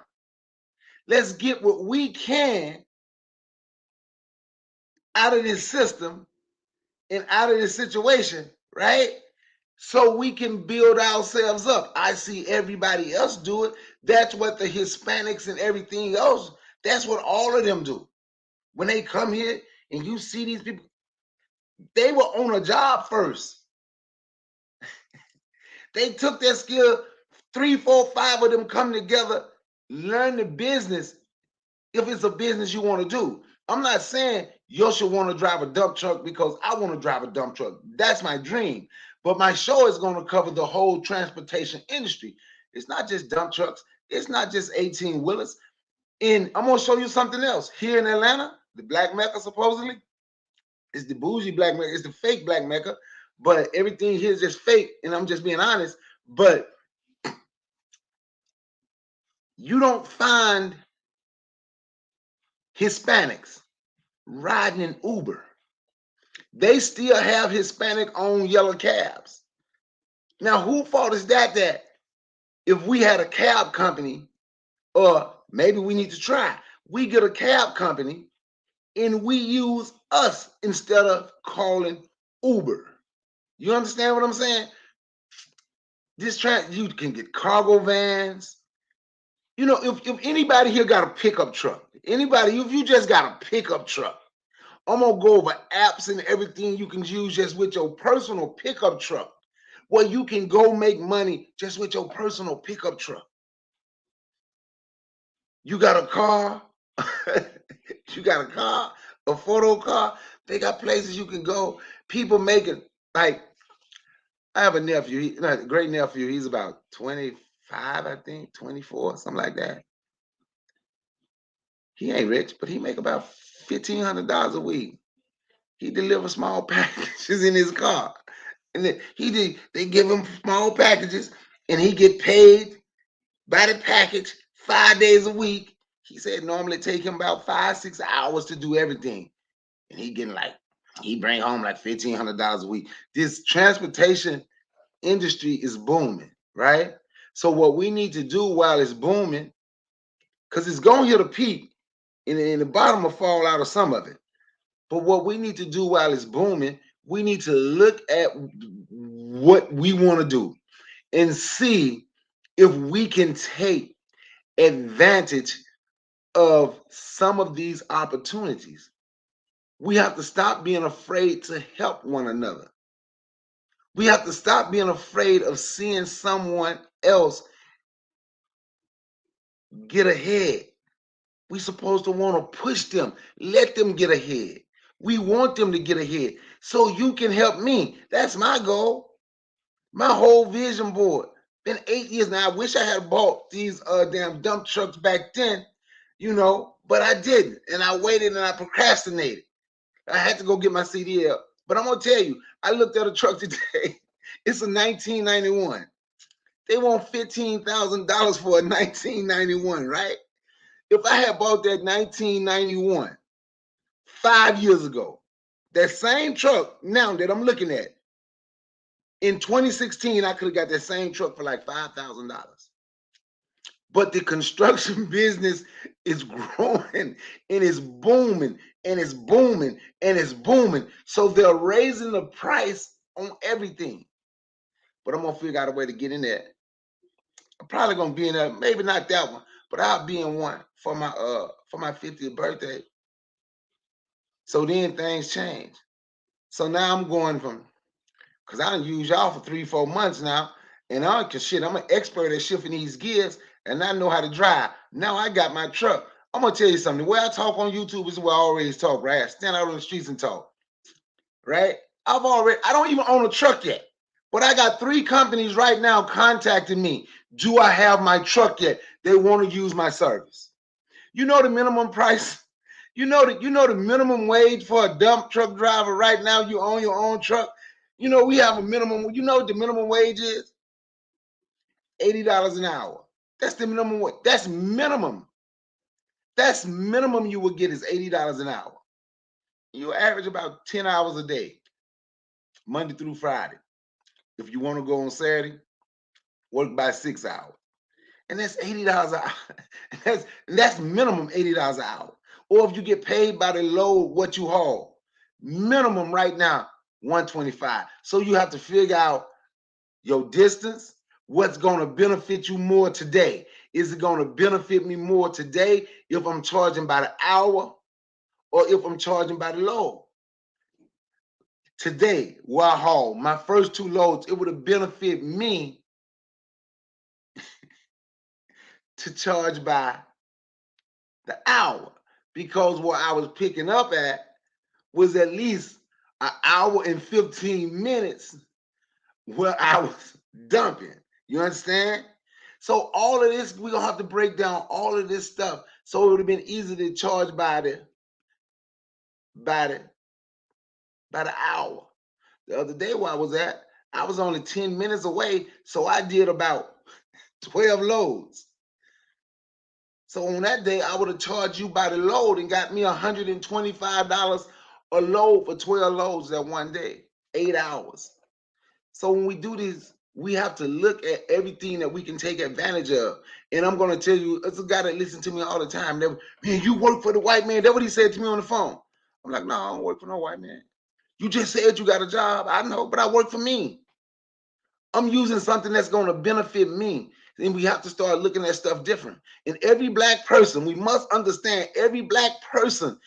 Let's get what we can out of this system and out of this situation, right? So we can build ourselves up. I see everybody else do it. That's what the Hispanics and everything else, that's what all of them do. When they come here and you see these people, they were on a job first. They took their skill, 3, 4, 5 of them come together, learn the business if it's a business you want to do. I'm not saying you should want to drive a dump truck because I want to drive a dump truck. That's my dream. But my show is going to cover the whole transportation industry. It's not just dump trucks. It's not just 18 wheelers. And I'm going to show you something else. Here in Atlanta, the Black Mecca supposedly, it's the bougie Black Mecca. It's the fake Black Mecca. But everything here is just fake. And I'm just being honest. But you don't find Hispanics riding in Uber. They still have Hispanic-owned yellow cabs. Now, who fault is that if we had a cab company, or maybe we need to try, we get a cab company and we use us instead of calling Uber. You understand what I'm saying? You can get cargo vans. You know, if anybody here got a pickup truck, if you just got a pickup truck, I'm gonna go over apps and everything you can use just with your personal pickup truck, where you can go make money just with your personal pickup truck. You got a car, a photo car. They got places you can go. People making, like, I have a nephew, a great nephew. He's about 25, I think, 24, something like that. He ain't rich, but he make about $1,500 a week. He delivers small packages in his car. And then they give him small packages and he get paid by the package 5 days a week. He said normally take him about 5, 6 hours to do everything. And he bring home like $1,500 a week. This transportation industry is booming, right? So what we need to do while it's booming, because it's going to hit a peak and the bottom will fall out of some of it. But what we need to do while it's booming, we need to look at what we want to do and see if we can take advantage of some of these opportunities. We have to stop being afraid to help one another. We have to stop being afraid of seeing someone else get ahead. We're supposed to want to push them, let them get ahead. We want them to get ahead so you can help me. That's my goal. My whole vision board. Been 8 years now. I wish I had bought these damn dump trucks back then, but I didn't. And I waited and I procrastinated. I had to go get my CDL. But I'm going to tell you, I looked at a truck today. It's a 1991. They want $15,000 for a 1991, right? If I had bought that 1991 5 years ago, that same truck now that I'm looking at, in 2016, I could have got that same truck for like $5,000. But the construction business is growing and it's booming and it's booming and it's booming. So they're raising the price on everything. But I'm going to figure out a way to get in there. I'm probably going to be in there, maybe not that one, but I'll be in one for my 50th birthday. So then things change. So now I'm going from, because I done use y'all for 3, 4 months now, and I'm an expert at shifting these gears, and I know how to drive. Now I got my truck. I'm gonna tell you something. The way I talk on YouTube is the way I always talk, right? I stand out on the streets and talk, right? I don't even own a truck yet, but I got 3 companies right now contacting me. Do I have my truck yet? They want to use my service. You know the minimum price? You know the minimum wage for a dump truck driver right now? You own your own truck. We have a minimum. You know what the minimum wage is? $80 an hour. That's the minimum wage. That's minimum. That's minimum you will get is $80 an hour. You average about 10 hours a day. Monday through Friday. If you want to go on Saturday, work by 6 hours. And that's $80 an hour. That's minimum $80 an hour. Or if you get paid by the load, what you haul, minimum right now, $125. So you have to figure out your distance, what's going to benefit you more today. Is it going to benefit me more today if I'm charging by the hour or if I'm charging by the load? Today, where I haul my first 2 loads, it would have benefited me to charge by the hour, because what I was picking up at was at least an hour and 15 minutes where I was dumping. You understand? So all of this, we're gonna have to break down all of this stuff. So it would have been easy to charge by the hour. The other day where I was at, I was only 10 minutes away, so I did about 12 loads. So on that day, I would have charged you by the load and got me $125 a load for 12 loads that one day, 8 hours. So when we do this, we have to look at everything that we can take advantage of. And I'm going to tell you, it's a guy that listens to me all the time. Man, you work for the white man. That's what he said to me on the phone. I'm like, no, I don't work for no white man. You just said you got a job. I know, but I work for me. I'm using something that's going to benefit me. And we have to start looking at stuff different. And every black person, we must understand, every person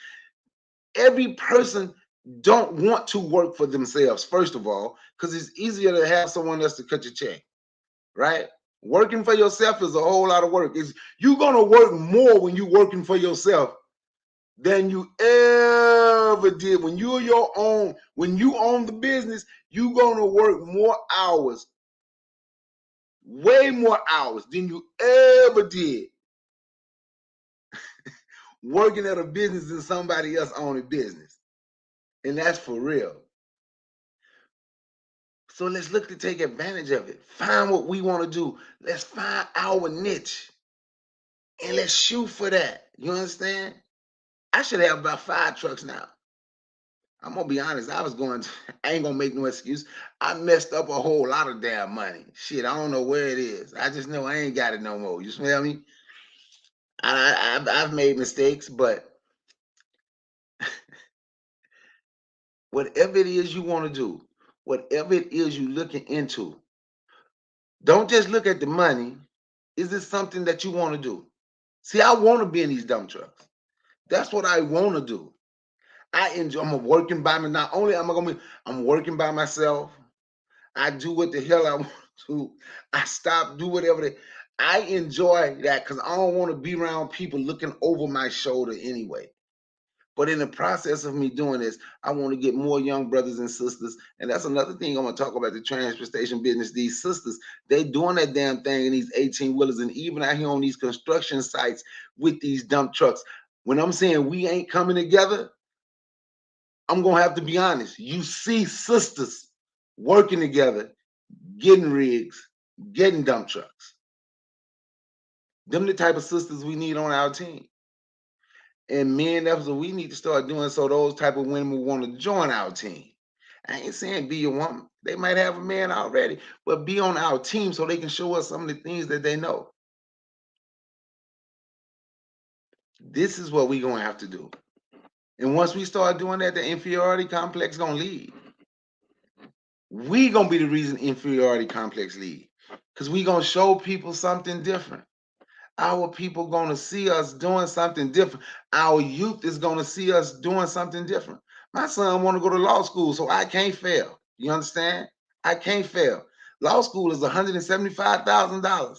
don't want to work for themselves, first of all, because it's easier to have someone else to cut your check, right? Working for yourself is a whole lot of work. You're going to work more when you're working for yourself than you ever did. When you own the business, you're going to work more hours, way more hours than you ever did working at a business than somebody else owning business. And that's for real. So let's look to take advantage of it. Find what we want to do. Let's find our niche and let's shoot for that. You understand? I should have about 5 trucks now. I'm going to be honest. I ain't going to make no excuse. I messed up a whole lot of damn money. Shit, I don't know where it is. I just know I ain't got it no more. You smell me? I've made mistakes, but whatever it is you want to do, whatever it is you're looking into, don't just look at the money. Is this something that you want to do? See, I want to be in these dump trucks. That's what I want to do. I enjoy. I'm working by me. Not only am I gonna be, I'm working by myself. I do what the hell I want to. I stop, do whatever. I enjoy that because I don't want to be around people looking over my shoulder anyway. But in the process of me doing this, I want to get more young brothers and sisters. And that's another thing I'm going to talk about, the transportation business. These sisters, they doing that damn thing in these 18-wheelers and even out here on these construction sites with these dump trucks. When I'm saying we ain't coming together, I'm going to have to be honest. You see sisters working together, getting rigs, getting dump trucks. Them the type of sisters we need on our team. And men, that's what we need to start doing, so those type of women will want to join our team. I ain't saying be a woman. They might have a man already, but be on our team so they can show us some of the things that they know. This is what we're going to have to do. And once we start doing that, the inferiority complex going to leave. We going to be the reason inferiority complex leave, because we going to show people something different. Our people going to see us doing something different. Our youth is going to see us doing something different. My son want to go to law school, so I can't fail. You understand? I can't fail. Law school is $175,000.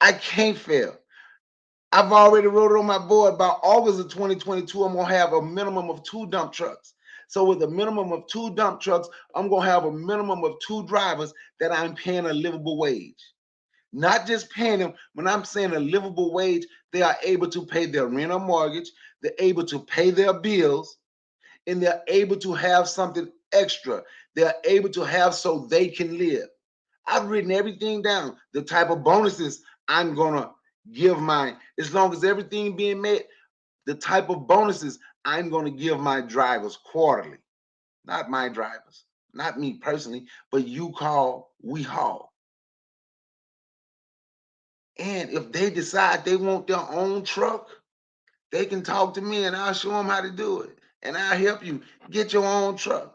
I can't fail. I've already wrote it on my board. By August of 2022, I'm going to have a minimum of 2 dump trucks. So with a minimum of 2 dump trucks, I'm going to have a minimum of 2 drivers that I'm paying a livable wage. Not just paying them. When I'm saying a livable wage, they are able to pay their rent or mortgage, they're able to pay their bills, and they're able to have something extra. They're able to have so they can live. I've written everything down, the type of bonuses I'm gonna give mine. As long as everything being met, the type of bonuses I'm gonna give my drivers quarterly. Not my drivers, not me personally, but you call, we haul. And if they decide they want their own truck, they can talk to me and I'll show them how to do it. And I'll help you get your own truck.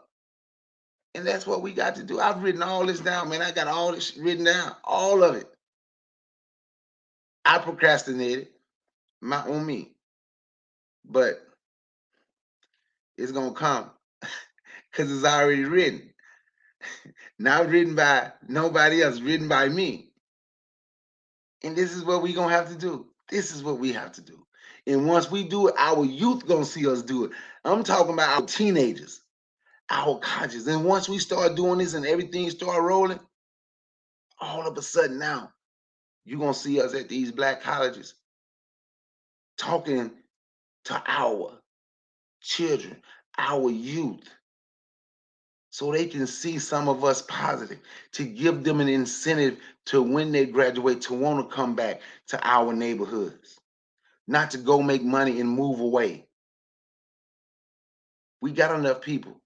And that's what we got to do. I've written all this down, man. I got all this written down, all of it. I procrastinated on me, but it's going to come because it's already written. Not written by nobody else, written by me. And this is what we're going to have to do. This is what we have to do. And once we do it, our youth going to see us do it. I'm talking about our teenagers, our colleges. And once we start doing this and everything start rolling, all of a sudden now, you're going to see us at these black colleges talking to our children, our youth, so they can see some of us positive, to give them an incentive to when they graduate to want to come back to our neighborhoods, not to go make money and move away. We got enough people.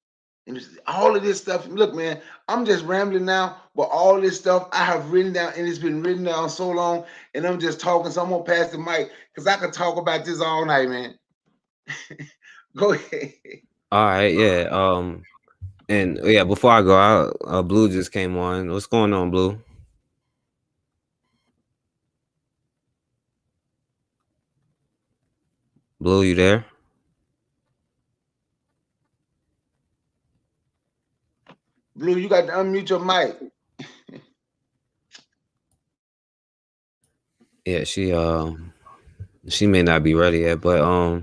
And all of this stuff, look, man, I'm just rambling now, but all this stuff I have written down, and it's been written down so long, and I'm just talking, so I'm going to pass the mic, because I could talk about this all night, man. Go ahead. All right, yeah. And yeah, before I go out, Blue just came on. What's going on, Blue? Blue, you there? Blue, you got to unmute your mic. Yeah, she may not be ready yet, but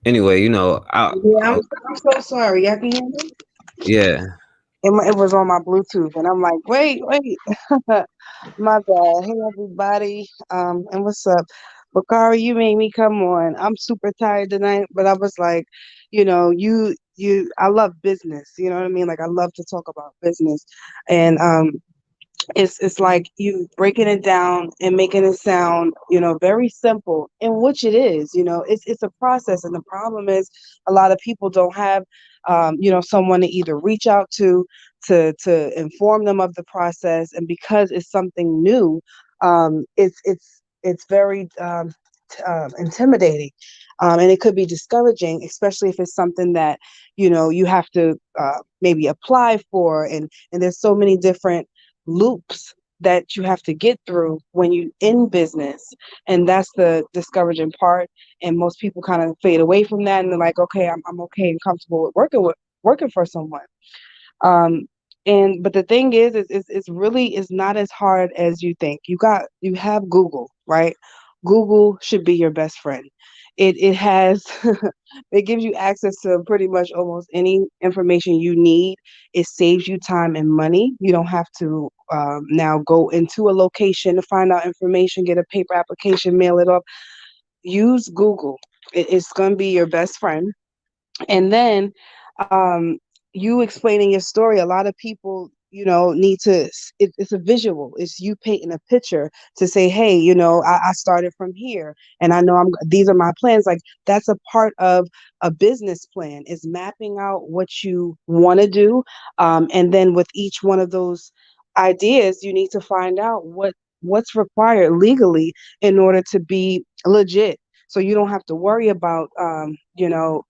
anyway, you know, Yeah, I'm so sorry. Y'all can hear me? yeah. It was on my Bluetooth, and I'm like, wait. My bad. Hey, everybody. And what's up? Bakari, you made me come on. I'm super tired tonight, but I was like, I love business. You know what I mean? Like, I love to talk about business. And it's like you breaking it down and making it sound very simple, in which it is. It's a process, and the problem is a lot of people don't have someone to either reach out to inform them of the process. And because it's something new, it's very intimidating, and it could be discouraging, especially if it's something that you have to maybe apply for, and there's so many different loops that you have to get through when you in business. And that's the discouraging part, and most people kind of fade away from that, and they're like, okay, I'm okay and comfortable with working for someone. um but the thing is it's really is not as hard as you think. You have Google, right? Google should be your best friend. It has it gives you access to pretty much almost any information you need. It saves you time and money. You don't have to now go into a location to find out information, get a paper application, mail it off. Use Google. It's going to be your best friend. And then um you explaining your story, a lot of people need to it's a visual. It's you painting a picture to say, hey, I started from here, and I know these are my plans. Like, that's a part of a business plan, is mapping out what you want to do. And then with each one of those ideas, you need to find out what's required legally in order to be legit, so you don't have to worry about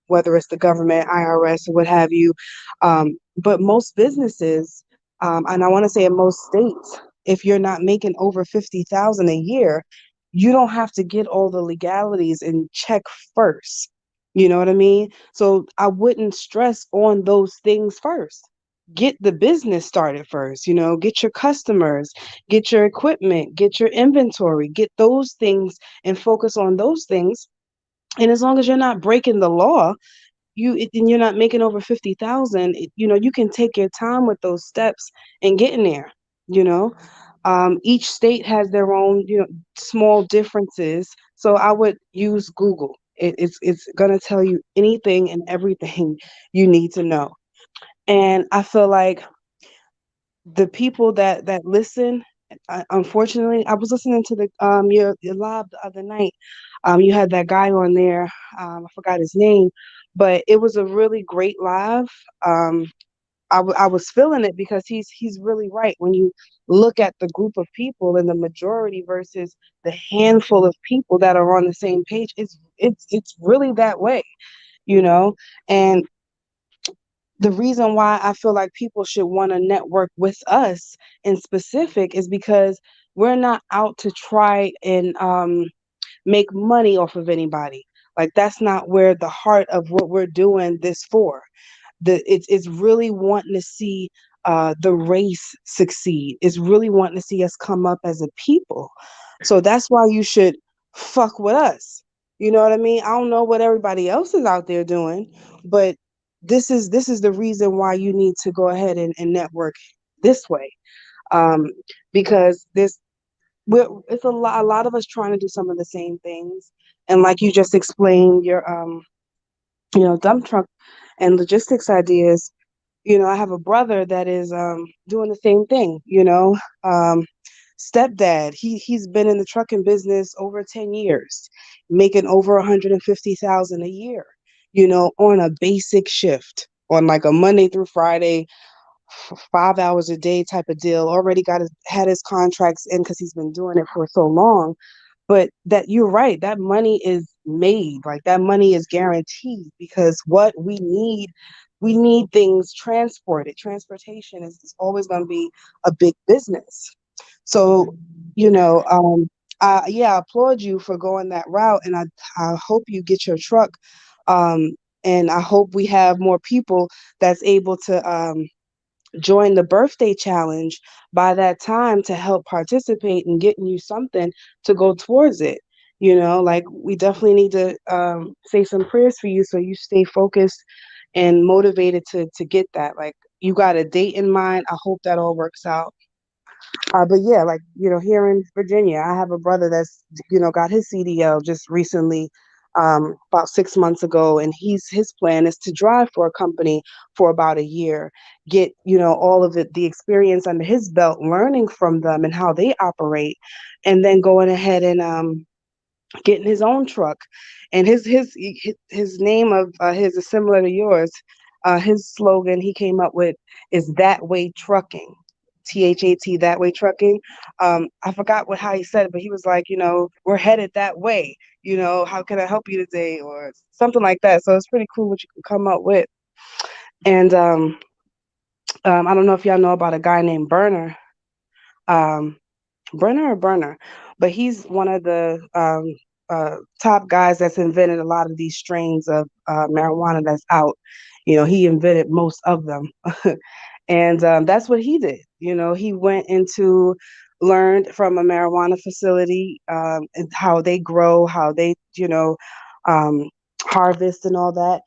whether it's the government, IRS, or what have you. But most businesses, and I want to say in most states, if you're not making over 50,000 a year, you don't have to get all the legalities in check first. You know what I mean? So I wouldn't stress on those things first. Get the business started first. Get your customers, get your equipment, get your inventory, get those things, and focus on those things. And as long as you're not breaking the law, and you're not making over 50,000, you can take your time with those steps and get in there. you know each state has their own small differences, so I would use Google. It's gonna tell you anything and everything you need to know. And I feel like the people that listen, unfortunately, I was listening to the your live the other night. You had that guy on there. I forgot his name, but it was a really great live. um I was feeling it because he's really right. When you look at the group of people and the majority versus the handful of people that are on the same page, it's really that way, you know. And the reason why I feel like people should want to network with us in specific is because we're not out to try and make money off of anybody. Like that's not where the heart of what we're doing this for. It's really wanting to see the race succeed. It's really wanting to see us come up as a people. So that's why you should fuck with us. You know what I mean? I don't know what everybody else is out there doing, but this is the reason why you need to go ahead and network this way. Um, because it's a lot of us trying to do some of the same things. And like you just explained, your dump truck and logistics ideas. I have a brother that is doing the same thing. Stepdad, he's been in the trucking business over 10 years, making over 150,000 a year, on a basic shift, on like a Monday through Friday, 5 hours a day type of deal. Already had his contracts in because he's been doing it for so long. But that you're right, that money is made, like that money is guaranteed, because what we need things transported. Transportation is always going to be a big business. So, I applaud you for going that route, and I hope you get your truck. And I hope we have more people that's able to join the birthday challenge by that time to help participate in getting you something to go towards it. Like we definitely need to say some prayers for you so you stay focused and motivated to get that. Like you got a date in mind. I hope that all works out. But yeah, like, here in Virginia, I have a brother that's, got his CDL just recently, about 6 months ago. And his plan is to drive for a company for about a year, get, all of the experience under his belt, learning from them and how they operate, and then going ahead and getting his own truck. And his name of his is similar to yours. His slogan he came up with is "That Way Trucking." THAT, that way trucking. I forgot how he said it, but he was like, we're headed that way. How can I help you today, or something like that. So it's pretty cool what you can come up with. And I don't know if y'all know about a guy named um, Burner, but he's one of the top guys that's invented a lot of these strains of marijuana that's out. He invented most of them. And that's what he did. He went learned from a marijuana facility, and how they grow, how they, um, harvest and all that.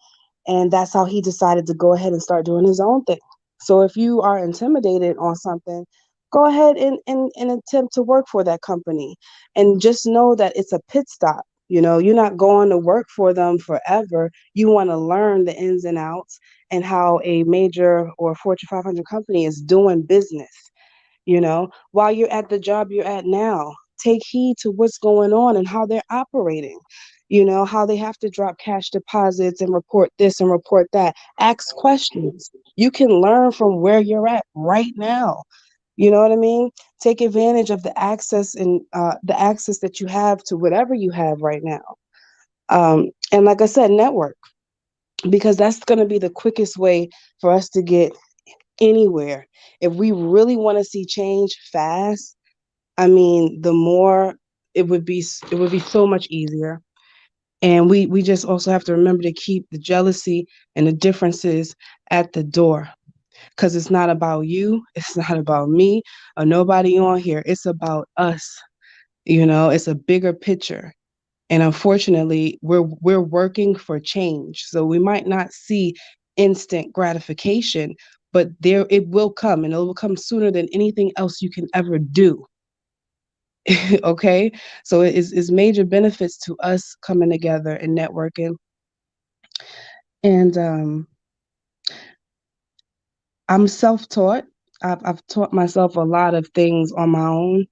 And that's how he decided to go ahead and start doing his own thing. So if you are intimidated on something, go ahead and attempt to work for that company. And just know that it's a pit stop. You're not going to work for them forever. You want to learn the ins and outs and how a major or Fortune 500 company is doing business. While you're at the job you're at now, take heed to what's going on and how they're operating. How they have to drop cash deposits and report this and report that. Ask questions. You can learn from where you're at right now. You know what I mean? Take advantage of the access that you have to whatever you have right now. And like I said, network, because that's going to be the quickest way for us to get anywhere. If we really want to see change fast, I mean, the more it would be so much easier. And we just also have to remember to keep the jealousy and the differences at the door, because it's not about you, it's not about me or nobody on here. It's about us. It's a bigger picture. And unfortunately, we're working for change. So we might not see instant gratification, but there it will come, and it will come sooner than anything else you can ever do. Okay? So it's major benefits to us coming together and networking. And I'm self-taught. I've taught myself a lot of things on my own.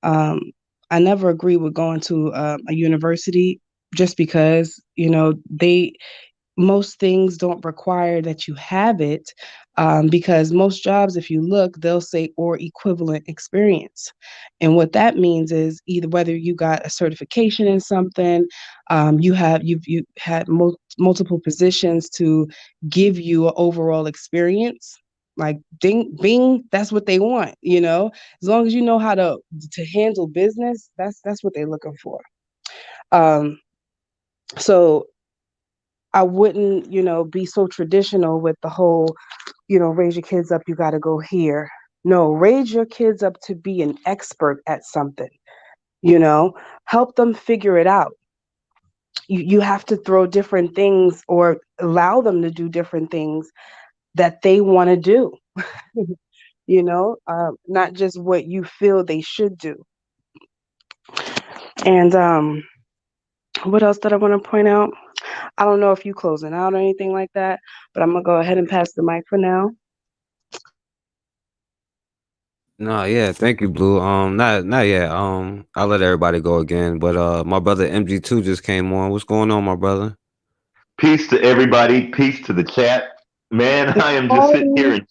Um, I never agree with going to a university, just because, they most things don't require that you have it. Because most jobs, if you look, they'll say or equivalent experience. And what that means is either whether you got a certification in something, you've had multiple positions to give you an overall experience. Like ding, bing, that's what they want. As long as you know how to handle business, that's what they're looking for. Um, so I wouldn't, be so traditional with the whole, raise your kids up, you got to go here. No, raise your kids up to be an expert at something, help them figure it out. You have to throw different things or allow them to do different things that they want to do, not just what you feel they should do. And what else did I want to point out? I don't know if you closing out or anything like that, but I'm gonna go ahead and pass the mic for now. No, yeah, thank you, Blue. Not yet. I'll let everybody go again. But my brother MG2 just came on. What's going on, my brother? Peace to everybody. Peace to the chat. Man, I am just sitting here and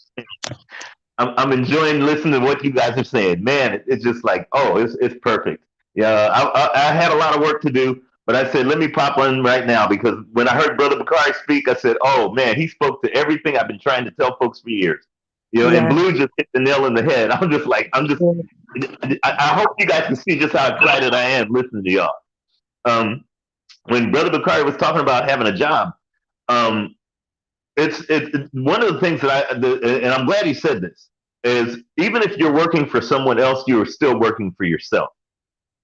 I'm enjoying listening to what you guys are saying. Man, it's just like, oh, it's perfect. Yeah, I had a lot of work to do, but I said, let me pop on right now because when I heard Brother Bakari speak, I said, oh man, he spoke to everything I've been trying to tell folks for years. And Yeah. Blue just hit the nail on the head. I hope you guys can see just how excited I am listening to y'all. When Brother Bakari was talking about having a job, it's one of the things that and I'm glad he said this, is even if you're working for someone else, you are still working for yourself,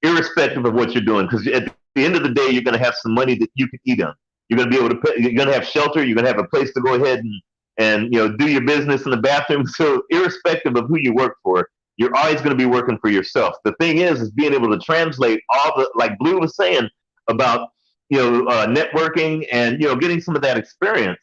irrespective of what you're doing. Because at the end of the day, you're going to have some money that you can eat on. You're going to be able to pay, you're going to have shelter. You're going to have a place to go ahead and do your business in the bathroom. So irrespective of who you work for, you're always going to be working for yourself. The thing is being able to translate all the, like Blue was saying about networking and getting some of that experience.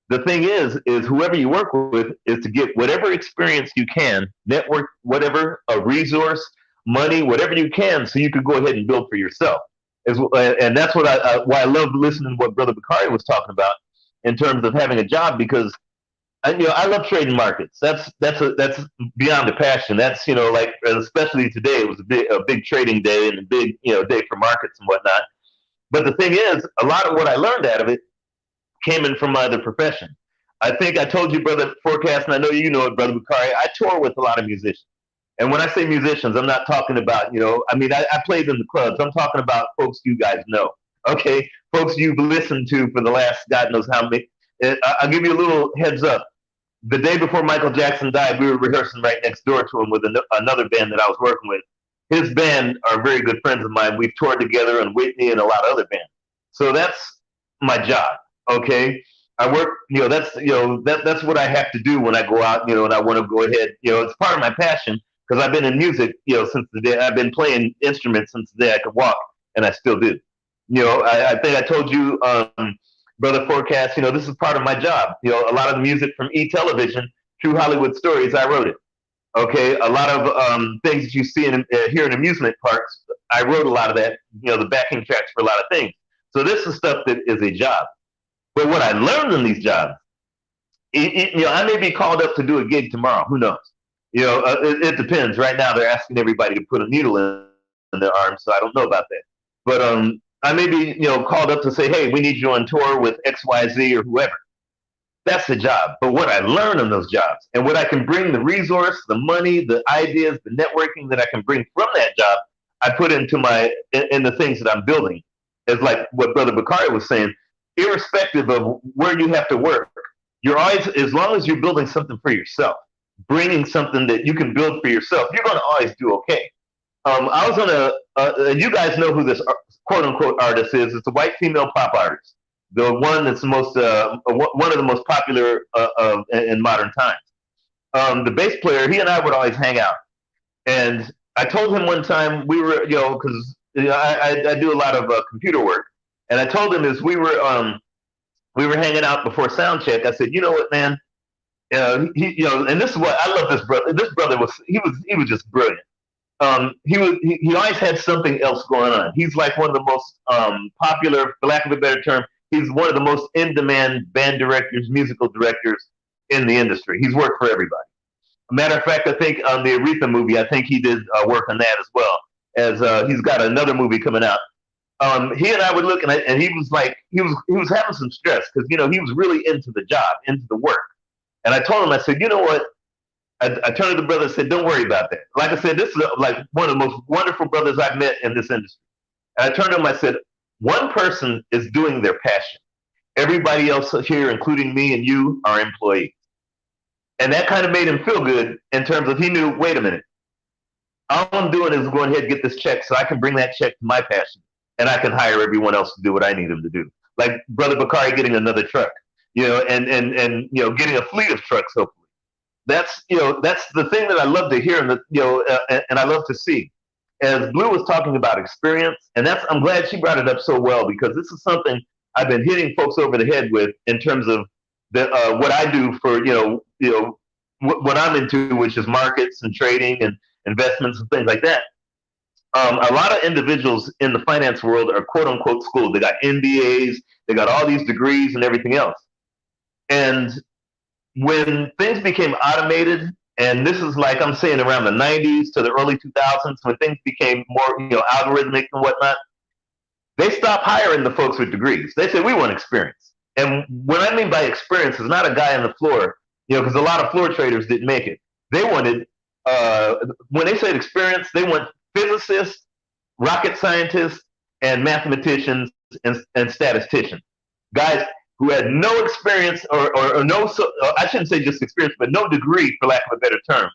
The thing is whoever you work with is to get whatever experience you can, network, whatever, a resource, money, whatever you can, so you can go ahead and build for yourself. And that's what why I love listening to what Brother Bakari was talking about in terms of having a job, because I love trading markets. That's beyond a passion. That's like especially today, it was a big trading day and a big day for markets and whatnot. But the thing is, a lot of what I learned out of it came in from my other profession. I think I told you, Brother Forecast, and I know you know it, Brother Bakari, I tour with a lot of musicians. And when I say musicians, I'm not talking about, I played in the clubs. I'm talking about folks you guys know, okay? Folks you've listened to for the last God knows how many. I'll give you a little heads up. The day before Michael Jackson died, we were rehearsing right next door to him with another band that I was working with. His band are very good friends of mine. We've toured together and Whitney and a lot of other bands. So that's my job. Okay. I work, that's what I have to do when I go out, and I want to go ahead, it's part of my passion because I've been in music, since the day I've been playing instruments since the day I could walk, and I still do. I think I told you, Brother Forecast, this is part of my job. A lot of the music from E-Television, True Hollywood Stories, I wrote it. Okay, a lot of things that you see here in amusement parks, I wrote a lot of that, the backing tracks for a lot of things. So this is stuff that is a job. But what I learned in these jobs, I may be called up to do a gig tomorrow. Who knows? It depends. Right now, they're asking everybody to put a needle in their arm, so I don't know about that. But I may be, called up to say, hey, we need you on tour with XYZ or whoever. That's the job. But what I learned in those jobs and what I can bring, the resource, the money, the ideas, the networking that I can bring from that job, I put into in the things that I'm building. It's like what Brother Bakari was saying, irrespective of where you have to work, you're always, as long as you're building something for yourself, bringing something that you can build for yourself, you're going to always do okay. I was on you guys know who this quote unquote artist is. It's a white female pop artist. The one that's one of the most popular in modern times. The bass player, he and I would always hang out. And I told him one time we were, because I do a lot of computer work. And I told him as we were hanging out before sound check, I said, you know what, man, he, and this is what I love this brother. This brother was just brilliant. He always had something else going on. He's like one of the most popular, for lack of a better term, he's one of the most in-demand band directors, musical directors in the industry. He's worked for everybody. Matter of fact, I think on the Aretha movie, I think he did work on that as well. As he's got another movie coming out. He and I would look, and he was like, he was having some stress because he was really into the job, into the work. And I told him, I said, you know what? I turned to the brother and said, don't worry about that. Like I said, this is like one of the most wonderful brothers I've met in this industry. And I turned to him, I said, one person is doing their passion. Everybody else here, including me and you, are employees. And that kind of made him feel good in terms of he knew, wait a minute, all I'm doing is going ahead and get this check so I can bring that check to my passion and I can hire everyone else to do what I need them to do. Like Brother Bakari getting another truck, and getting a fleet of trucks, hopefully. That's the thing that I love to hear and I love to see. As Blue was talking about experience, and I'm glad she brought it up so well because this is something I've been hitting folks over the head with in terms of what I do for what I'm into, which is markets and trading and investments and things like that. A lot of individuals in the finance world are quote unquote schooled. They got MBAs, they got all these degrees and everything else. And when things became automated, and this is like I'm saying around the 90s to the early 2000s, when things became more algorithmic and whatnot, they stopped hiring the folks with degrees. They said, we want experience. And what I mean by experience is not a guy on the floor, because a lot of floor traders didn't make it. They wanted, when they said experience, they want physicists, rocket scientists, and mathematicians and statisticians. Guys who had no experience or no, I shouldn't say just experience, but no degree, for lack of a better term.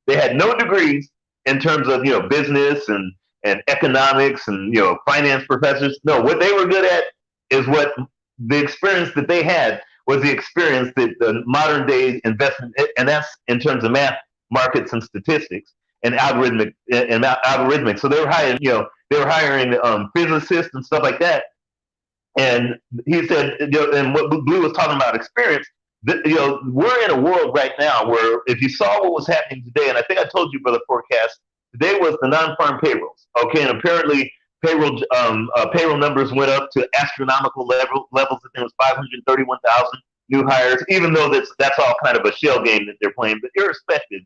They had no degrees in terms of, business and economics and, finance professors. No, what they were good at is what the experience that they had was the experience that the modern day investment, and that's in terms of math, markets, and statistics, and algorithmic. So they were hiring, physicists and stuff like that. And he said, and what Blue was talking about experience, we're in a world right now where if you saw what was happening today, and I think I told you, Brother Forecast, today was the non-farm payrolls. Okay, and apparently payroll numbers went up to astronomical levels. I think it was 531,000 new hires, even though that's all kind of a shell game that they're playing. But irrespective,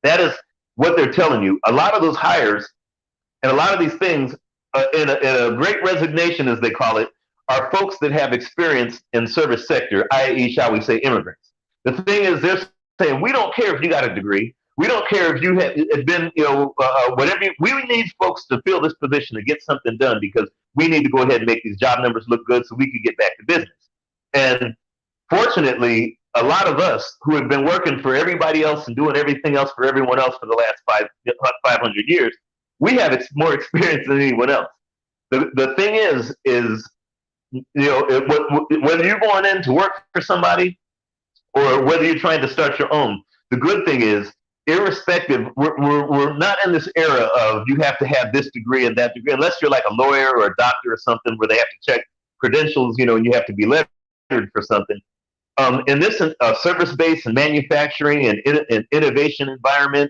that is what they're telling you. A lot of those hires and a lot of these things, in a great resignation, as they call it, are folks that have experience in service sector, i.e., shall we say, immigrants. The thing is, they're saying, we don't care if you got a degree. We don't care if you have been, whatever. We need folks to fill this position to get something done because we need to go ahead and make these job numbers look good so we can get back to business. And fortunately, a lot of us who have been working for everybody else and doing everything else for everyone else for the last 500 years, we have more experience than anyone else. The thing is whether you're going in to work for somebody or whether you're trying to start your own, the good thing is, irrespective, we're not in this era of you have to have this degree and that degree, unless you're like a lawyer or a doctor or something where they have to check credentials, and you have to be lettered for something. In this service-based and manufacturing and innovation environment,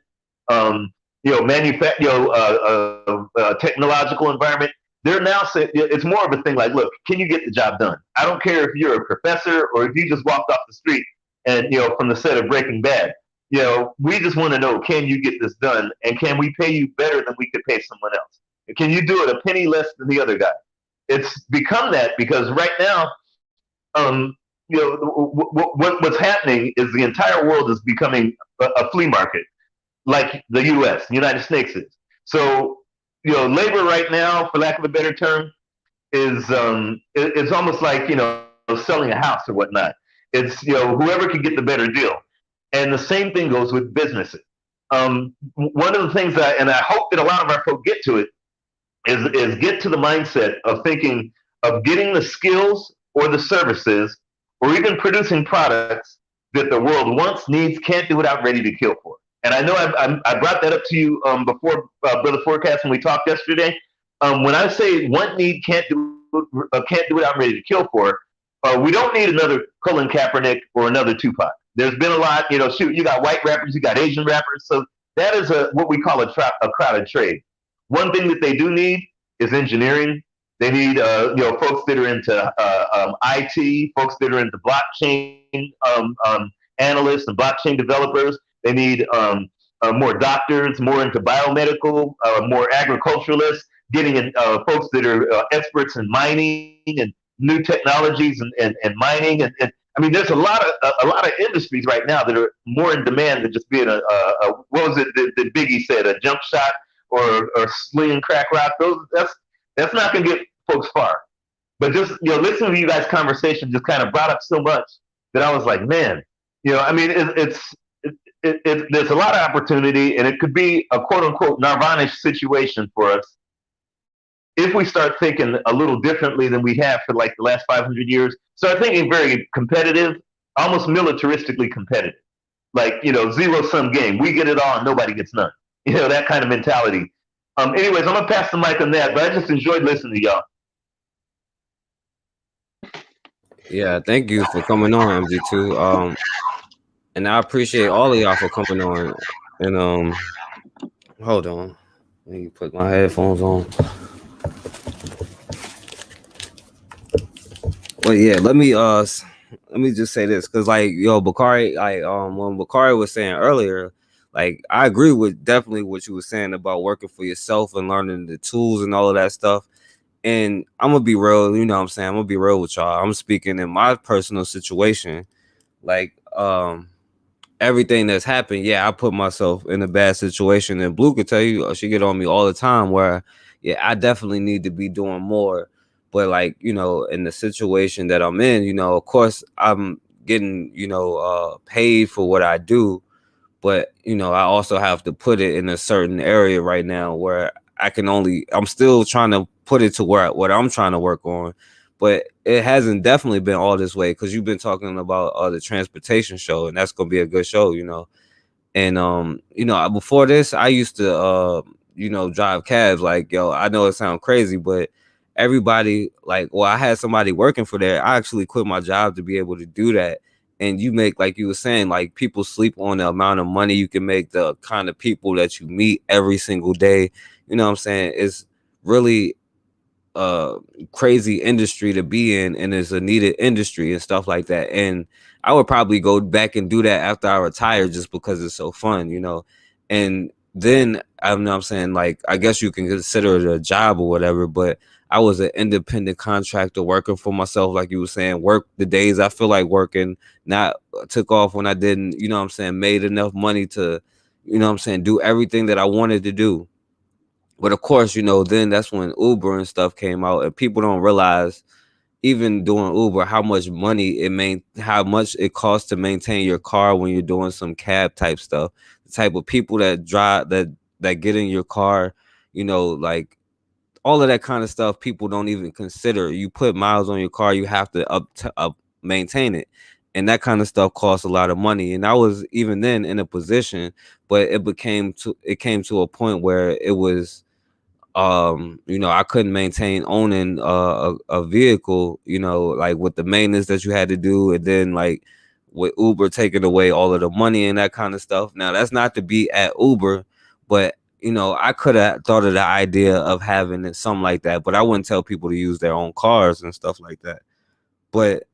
technological environment, they're now saying it's more of a thing like, look, can you get the job done? I don't care if you're a professor or if you just walked off the street and from the set of Breaking Bad. We just want to know, can you get this done, and can we pay you better than we could pay someone else? And can you do it a penny less than the other guy? It's become that because right now, what's happening is the entire world is becoming a flea market, like the U.S., the United States is. So, labor right now, for lack of a better term, is it's almost like selling a house or whatnot. It's whoever can get the better deal, and the same thing goes with businesses. One of the things and I hope that a lot of our folk get to it is get to the mindset of thinking of getting the skills or the services or even producing products that the world wants, needs, can't do without, ready to kill for. And I know I brought that up to you before, Brother Forecast, when we talked yesterday. When I say want, need, can't do without, ready to kill for, we don't need another Colin Kaepernick or another Tupac. There's been a lot, you got white rappers, you got Asian rappers, so that is what we call a crowded trade. One thing that they do need is engineering. They need, folks that are into IT, folks that are into blockchain, analysts and blockchain developers. They need more doctors, more into biomedical, more agriculturalists, getting in folks that are experts in mining and new technologies and mining. And I mean, there's a lot of industries right now that are more in demand than just being a what was it that Biggie said, a jump shot or sling crack rock. That's not going to get folks far. But just listening to you guys' conversation just kind of brought up so much that I was like, man, I mean, there's a lot of opportunity, and it could be a quote unquote Nirvana-ish situation for us if we start thinking a little differently than we have for like the last 500 years. Start thinking very competitive, almost militaristically competitive, like zero-sum game. We get it all, and nobody gets none. That kind of mentality. Anyways, I'm gonna pass the mic on that, but I just enjoyed listening to y'all. Yeah, thank you for coming on, MG2. And I appreciate all of y'all for coming on. And hold on, let me put my headphones on. Well, yeah, let me just say this, because like Bakari, when Bakari was saying earlier, like I agree with definitely what you were saying about working for yourself and learning the tools and all of that stuff. And I'm gonna be real, what I'm saying, I'm gonna be real with y'all. I'm speaking in my personal situation, like everything that's happened. Yeah, I put myself in a bad situation, and Blue could tell you, she get on me all the time where, yeah, I definitely need to be doing more. But like, in the situation that I'm in, of course I'm getting, paid for what I do. But, I also have to put it in a certain area right now where I'm still trying to put it to where what I'm trying to work on. But it hasn't definitely been all this way, because you've been talking about the transportation show, and that's going to be a good show, And, before this, I used to, drive cabs. Like, I know it sounds crazy, but everybody, like, well, I had somebody working for there. I actually quit my job to be able to do that. And you make, like you were saying, like people sleep on the amount of money you can make, the kind of people that you meet every single day. You know what I'm saying? It's really a crazy industry to be in, and it's a needed industry and stuff like that. And I would probably go back and do that after I retire, just because it's so fun, And then I know I'm saying, like, I guess you can consider it a job or whatever, but I was an independent contractor working for myself, like you were saying, work the days I feel like working, not took off when I didn't, made enough money to, do everything that I wanted to do. But of course, then that's when Uber and stuff came out, and people don't realize, even doing Uber, how much it costs to maintain your car when you're doing some cab type stuff. The type of people that drive that get in your car, like all of that kind of stuff, people don't even consider. You put miles on your car, you have to maintain it, and that kind of stuff costs a lot of money. And I was even then in a position, but it came to a point where it was, I couldn't maintain owning a vehicle, like with the maintenance that you had to do, and then like with Uber taking away all of the money and that kind of stuff. Now, that's not to be at Uber, but I could have thought of the idea of having it something like that, but I wouldn't tell people to use their own cars and stuff like that. But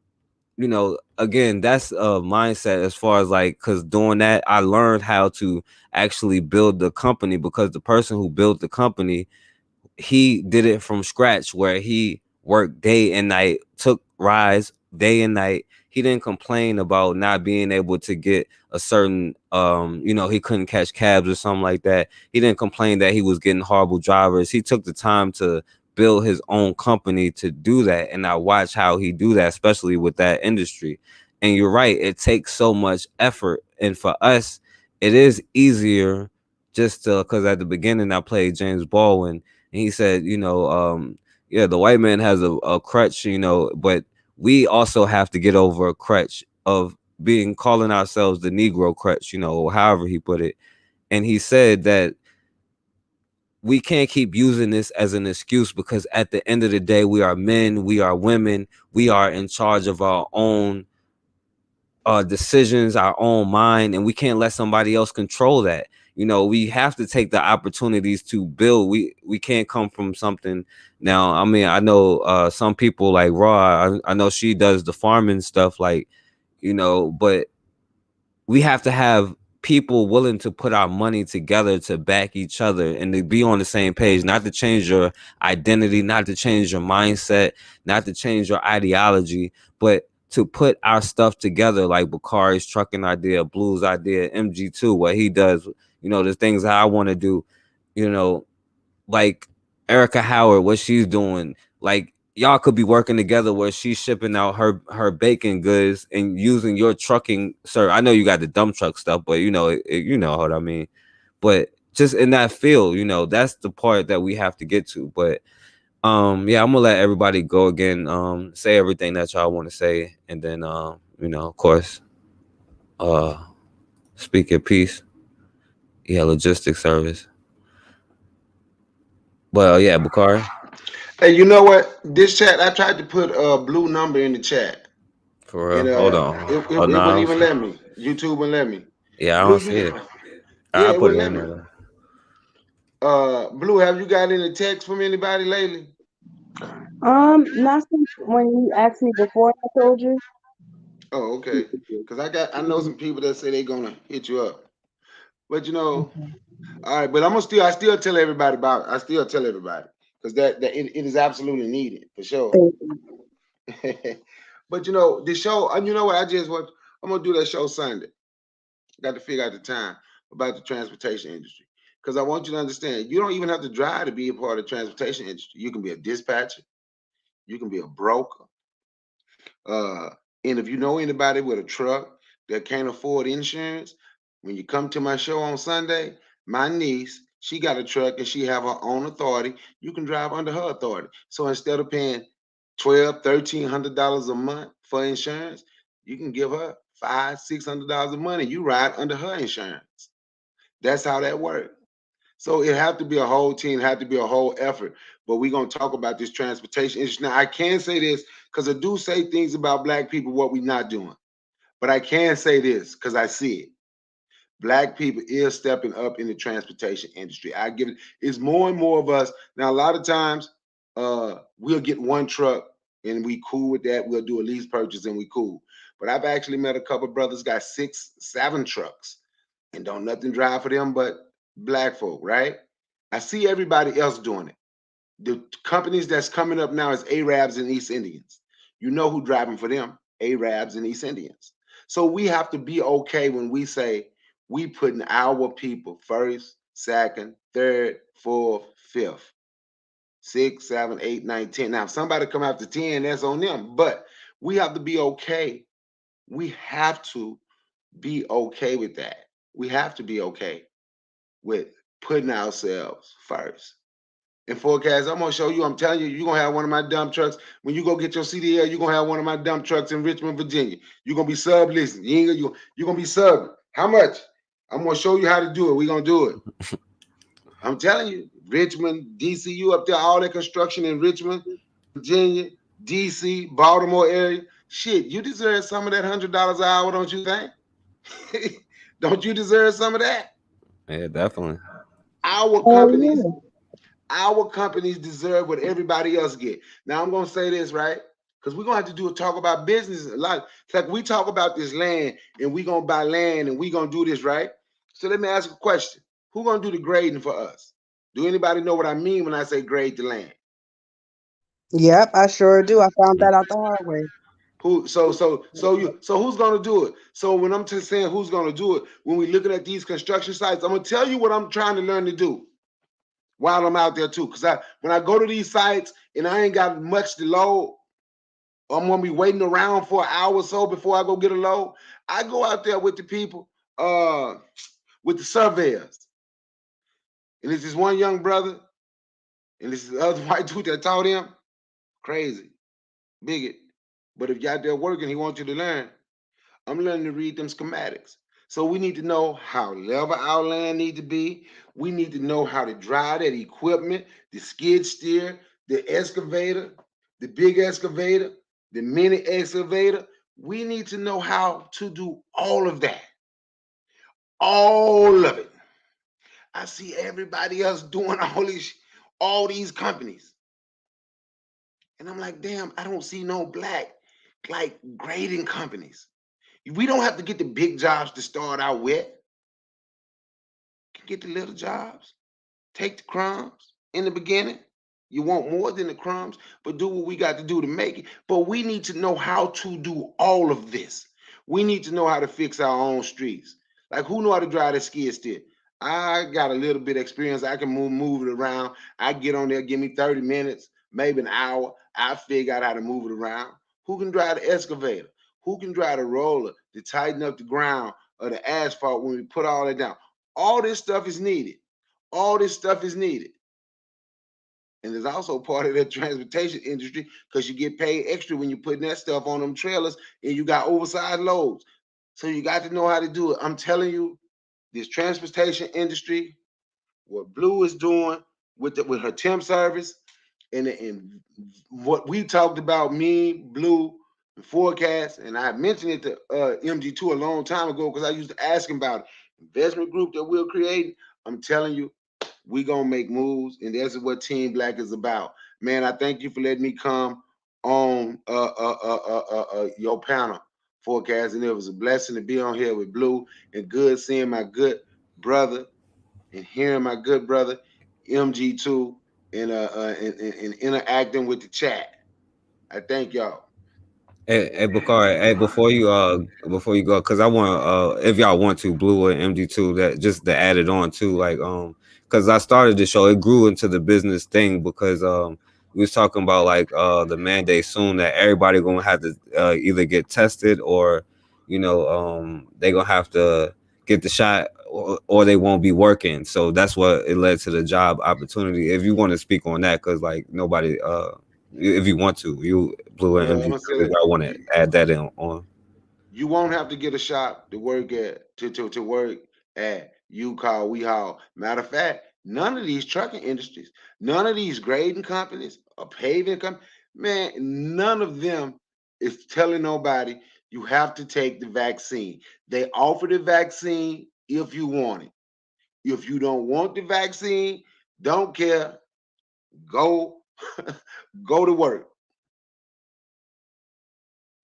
again, that's a mindset as far as like, because doing that, I learned how to actually build the company, because the person who built the company, he did it from scratch, where he worked day and night, took rides day and night. He didn't complain about not being able to get a certain, he couldn't catch cabs or something like that. He didn't complain that he was getting horrible drivers. He took the time to build his own company to do that. And I watch how he do that, especially with that industry. And you're right, it takes so much effort. And for us, it is easier just to, because at the beginning I played James Baldwin, and he said, yeah, the white man has a crutch, but we also have to get over a crutch of calling ourselves the Negro crutch, or however he put it. And he said that we can't keep using this as an excuse, because at the end of the day, we are men, we are women, we are in charge of our own decisions, our own mind, and we can't let somebody else control that. We have to take the opportunities to build. We can't come from something. Now, I mean, I know some people like Raw, I know she does the farming stuff, like, but we have to have people willing to put our money together to back each other and to be on the same page, not to change your identity, not to change your mindset, not to change your ideology, but to put our stuff together, like Bakari's trucking idea, Blue's idea, MG2, what he does, you know, the things that I want to do, you know, like Erica Howard, what she's doing, like y'all could be working together where she's shipping out her bacon goods and using your trucking. Sir, I know you got the dump truck stuff, but you know, you know what I mean. But just in that field, you know, that's the part that we have to get to. But yeah, I'm gonna let everybody go again. Say everything that y'all want to say, and then you know, of course, speak your piece. Yeah, logistics service. But yeah, Bakari. Hey, you know what? This chat, I tried to put a blue number in the chat, For real. and Hold on. it Oh no, I wouldn't don't even see. let me. YouTube wouldn't let me. Yeah, I Blue, don't you see it. yeah, I it put it wouldn't let in me. there. Blue, have you got any text from anybody lately? Not since when you asked me before, I told you. Oh, okay. Cause I know some people that say they're gonna hit you up. But you know, all right, but I still tell everybody about it. I still tell everybody. Because that it is absolutely needed for sure. Thank you. But you know, the show, and you know what, I'm gonna do that show Sunday. Got to figure out the time about the transportation industry. Because I want you to understand, you don't even have to drive to be a part of the transportation industry. You can be a dispatcher, you can be a broker. Uh, and if you know anybody with a truck that can't afford insurance, when you come to my show on Sunday, my niece, she got a truck and she have her own authority. You can drive under her authority. So instead of paying $1,200-$1,300 a month for insurance, you can give her $500-$600 a month. You ride under her insurance. That's how that works. So it have to be a whole team, have to be a whole effort. But we're gonna talk about this transportation issue. Now I can say this because I do say things about black people what we're not doing. But I can say this because I see it. Black people is stepping up in the transportation industry. I give it, it's more and more of us. Now, a lot of times we'll get one truck and we cool with that. We'll do a lease purchase and we cool. But I've actually met a couple brothers got 6, 7 trucks and don't nothing drive for them but black folk, right? I see everybody else doing it. The companies that's coming up now is Arabs and East Indians. You know who driving for them? Arabs and East Indians. So we have to be okay when we say we putting our people first, second, third, fourth, fifth, 6, 7, 8, 9, 10. Now, if somebody come after 10, that's on them. But we have to be okay. We have to be okay with that. We have to be okay with putting ourselves first. And forecast, I'm gonna show you, I'm telling you, you're gonna have one of my dump trucks. When you go get your CDL, you're gonna have one of my dump trucks in Richmond, Virginia. You're gonna be sub-leasing. You're gonna be subbing. How much? I'm gonna show you how to do it. We're gonna do it. I'm telling you, Richmond, DC, you up there, all that construction in Richmond, Virginia, DC, Baltimore area. Shit, you deserve some of that $100 an hour, don't you think? Don't you deserve some of that? Yeah, definitely. Our Oh companies, yeah. our companies deserve what everybody else get. Now I'm gonna say this, right? Because we're gonna have to do a talk about business a lot. It's like we talk about this land and we're gonna buy land and we're gonna do this, right? So let me ask a question. Who gonna do the grading for us? Do anybody know what I mean when I say grade the land? Yep, I sure do. I found that out the hard way. So who's gonna do it? So when I'm just saying who's gonna do it, when we're looking at these construction sites, I'm gonna tell you what I'm trying to learn to do while I'm out there too. Because when I go to these sites and I ain't got much to load, I'm gonna be waiting around for an hour or so before I go get a load. I go out there with the people, with the surveyors. And there's this one young brother, and this is the other white dude that taught him. Crazy, bigot. But if you're out there working, he wants you to learn. I'm learning to read them schematics. So we need to know how level our land need to be. We need to know how to drive that equipment, the skid steer, the excavator, the big excavator, the mini excavator. We need to know how to do all of that. All of it. I see everybody else doing all these companies. And I'm like, damn, I don't see no black like grading companies. We don't have to get the big jobs to start out with. You can get the little jobs. Take the crumbs in the beginning. You want more than the crumbs, but do what we got to do to make it. But we need to know how to do all of this. We need to know how to fix our own streets. Like, who know how to drive the skid steer? I got a little bit of experience. I can move it around. I get on there, give me 30 minutes, maybe an hour. I figure out how to move it around. Who can drive the excavator? Who can drive the roller to tighten up the ground or the asphalt when we put all that down? All this stuff is needed. All this stuff is needed. And there's also part of the transportation industry because you get paid extra when you're putting that stuff on them trailers and you got oversized loads. So you got to know how to do it. I'm telling you, this transportation industry, what Blue is doing with her temp service, and what we talked about, me, Blue, and Forecast, and I mentioned it to MG2 a long time ago because I used to ask him about it. Investment group that we're creating. I'm telling you, we gonna make moves, and that's what Team Black is about. Man, I thank you for letting me come on your panel, Forecast, and it was a blessing to be on here with Blue, and good seeing my good brother and hearing my good brother MG2 and interacting with the chat. I thank y'all. Hey, Bakari, hey, before you go, because I want if y'all want to, Blue or MG2, that just to add it on too, like because I started the show, it grew into the business thing because we was talking about like the mandate soon that everybody gonna have to either get tested or they gonna have to get the shot or they won't be working. So that's what it led to the job opportunity. If you want to speak on that, because like nobody if you want to, you Blue and Well, I'm MG, gonna say if that I want to add that in on. you won't have to get a shot to work at to work at you call we haul. Matter of fact, none of these trucking industries, none of these grading companies or paving companies, man, none of them is telling nobody you have to take the vaccine. They offer the vaccine if you want it. If you don't want the vaccine, don't care, go go to work.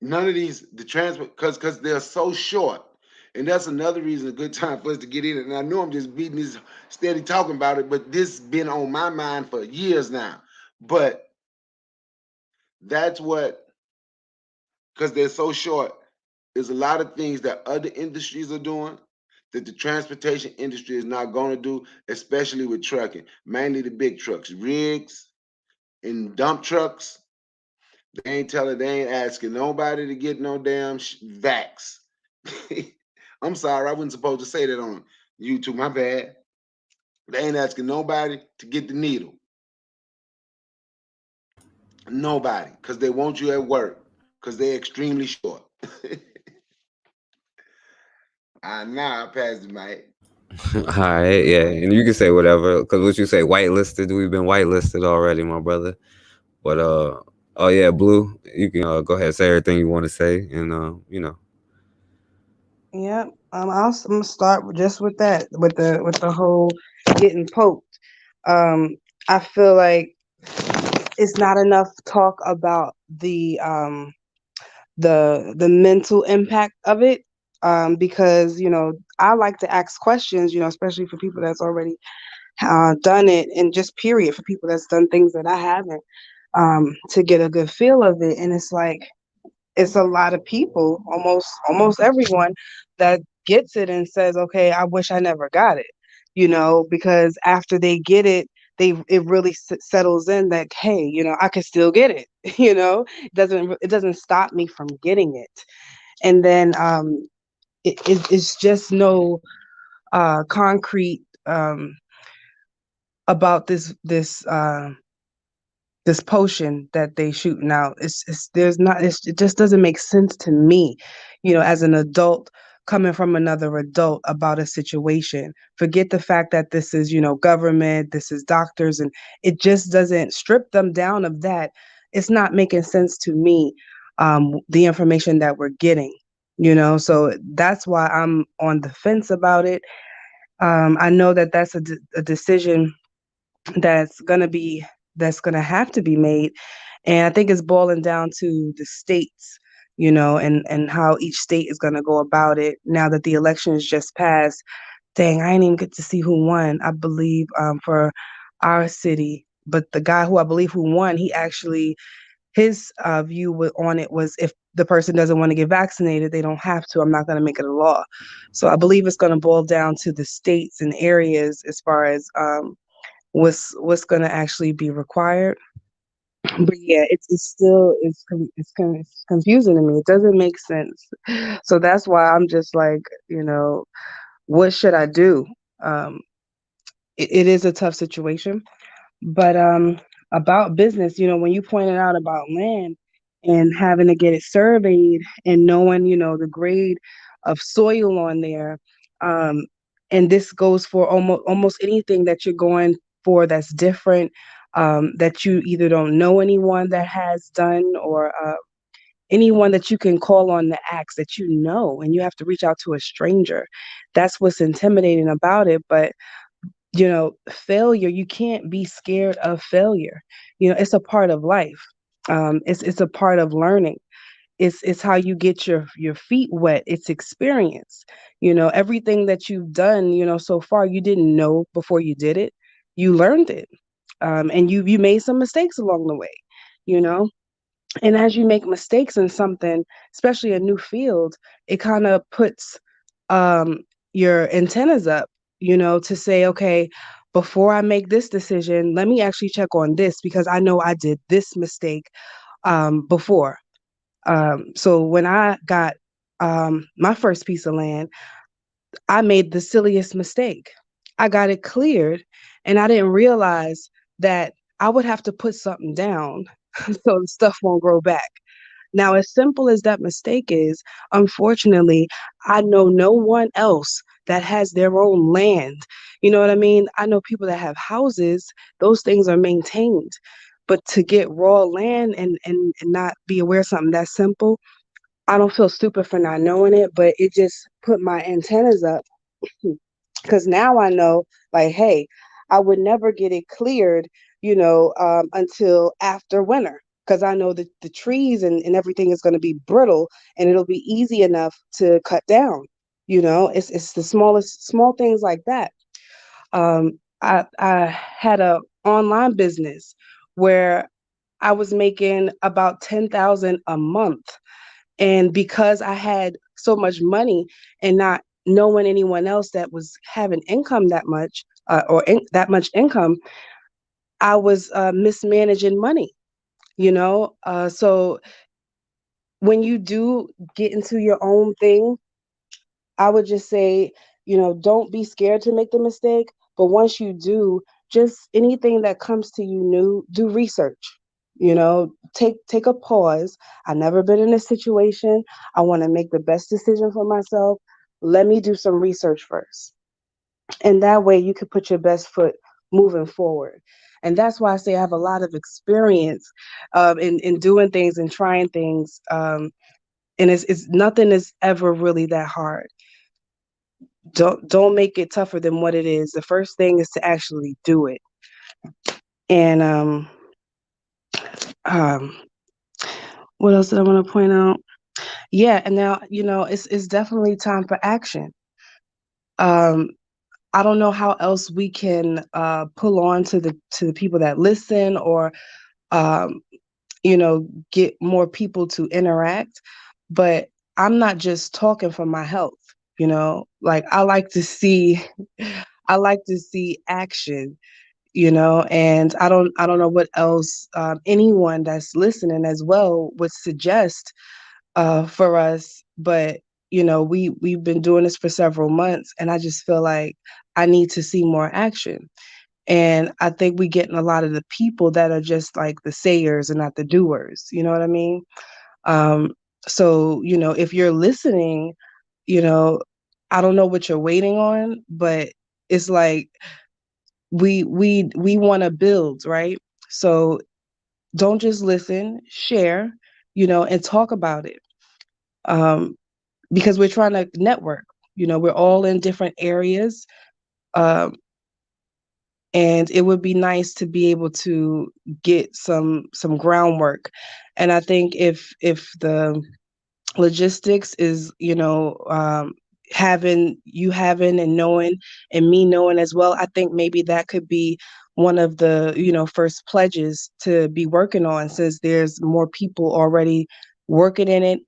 None of these the transport because they're so short, and that's another reason a good time for us to get in it. And I know I'm just beating this steady talking about it, but this has been on my mind for years now. But that's what, because they're so short, there's a lot of things that other industries are doing that the transportation industry is not going to do, especially with trucking, mainly the big trucks, rigs and dump trucks. They ain't asking nobody to get no damn vax. I'm sorry, I wasn't supposed to say that on YouTube. My bad. They ain't asking nobody to get the needle. Nobody, because they want you at work, because they're extremely short. Now I passed the mic. All right, yeah, and you can say whatever because what you say, whitelisted. We've been whitelisted already, my brother. But oh yeah, Blue, you can go ahead, say everything you want to say, and Yeah, I'm gonna start just with that, with the whole getting poked. I feel like it's not enough talk about the mental impact of it. Because I like to ask questions, especially for people that's already done it, and just period for people that's done things that I haven't, to get a good feel of it. And it's like it's a lot of people, almost everyone, that gets it and says, okay, I wish I never got it, because after they get it, it really settles in that, hey, I could still get it. It doesn't stop me from getting it. And then it's just no concrete about this potion that they shooting out. It just doesn't make sense to me, as an adult coming from another adult about a situation. Forget the fact that this is, government, this is doctors, and it just doesn't strip them down of that. It's not making sense to me, the information that we're getting, so that's why I'm on the fence about it. I know that that's a decision that's gonna have to be made, and I think it's boiling down to the states and how each state is going to go about it now that the election is just passed. Dang, I didn't even get to see who won, I believe, for our city. But the guy who I believe who won, he actually, his view on it was if the person doesn't want to get vaccinated, they don't have to. I'm not going to make it a law. So I believe it's going to boil down to the states and areas as far as what's going to actually be required. But yeah, it's still it's confusing to me. It doesn't make sense. So that's why I'm just like, what should I do? Um, it is a tough situation. But about business, when you pointed out about land and having to get it surveyed and knowing, the grade of soil on there, um, and this goes for almost anything that you're going for that's different, that you either don't know anyone that has done or anyone that you can call on the acts that and you have to reach out to a stranger. That's what's intimidating about it. But failure, you can't be scared of failure. It's a part of life. It's a part of learning. It's how you get your feet wet. It's experience. Everything that you've done, so far, you didn't know before you did it. You learned it. And you made some mistakes along the way, you know? And as you make mistakes in something, especially a new field, it kind of puts um, your antennas up, to say, okay, before I make this decision, let me actually check on this because I know I did this mistake before. So when I got my first piece of land, I made the silliest mistake. I got it cleared, and I didn't realize that I would have to put something down so the stuff won't grow back. Now, as simple as that mistake is, unfortunately, I know no one else that has their own land. You know what I mean? I know people that have houses, those things are maintained. But to get raw land and not be aware of something that simple, I don't feel stupid for not knowing it, but it just put my antennas up because now I know, like, hey, I would never get it cleared, until after winter because I know that the trees and everything is going to be brittle and it'll be easy enough to cut down. It's the small things like that. I had a online business where I was making about 10,000 a month, and because I had so much money and not knowing anyone else that was having income that much that much income, I was mismanaging money, so when you do get into your own thing, I would just say, don't be scared to make the mistake. But once you do, just anything that comes to you new, do research. Take a pause. I've never been in this situation. I want to make the best decision for myself. Let me do some research first. And that way you can put your best foot moving forward. And that's why I say I have a lot of experience in doing things and trying things. And it's nothing is ever really that hard. Don't make it tougher than what it is. The first thing is to actually do it. And um what else did I want to point out? Yeah, and now it's definitely time for action. um I don't know how else we can pull on to the people that listen or um get more people to interact, but I'm not just talking for my health. Like I like to see action, and I don't know what else anyone that's listening as well would suggest for us. But we've been doing this for several months, and I just feel like I need to see more action. And I think we getting a lot of the people that are just like the sayers and not the doers. You know what I mean? Um, so if you're listening, you know, I don't know what you're waiting on, but it's like we want to build, right? So don't just listen, share, and talk about it. Um, because we're trying to network. We're all in different areas. Um, and it would be nice to be able to get some groundwork. And I think if the logistics is, having and knowing, and me knowing as well. I think maybe that could be one of the, first pledges to be working on, since there's more people already working in it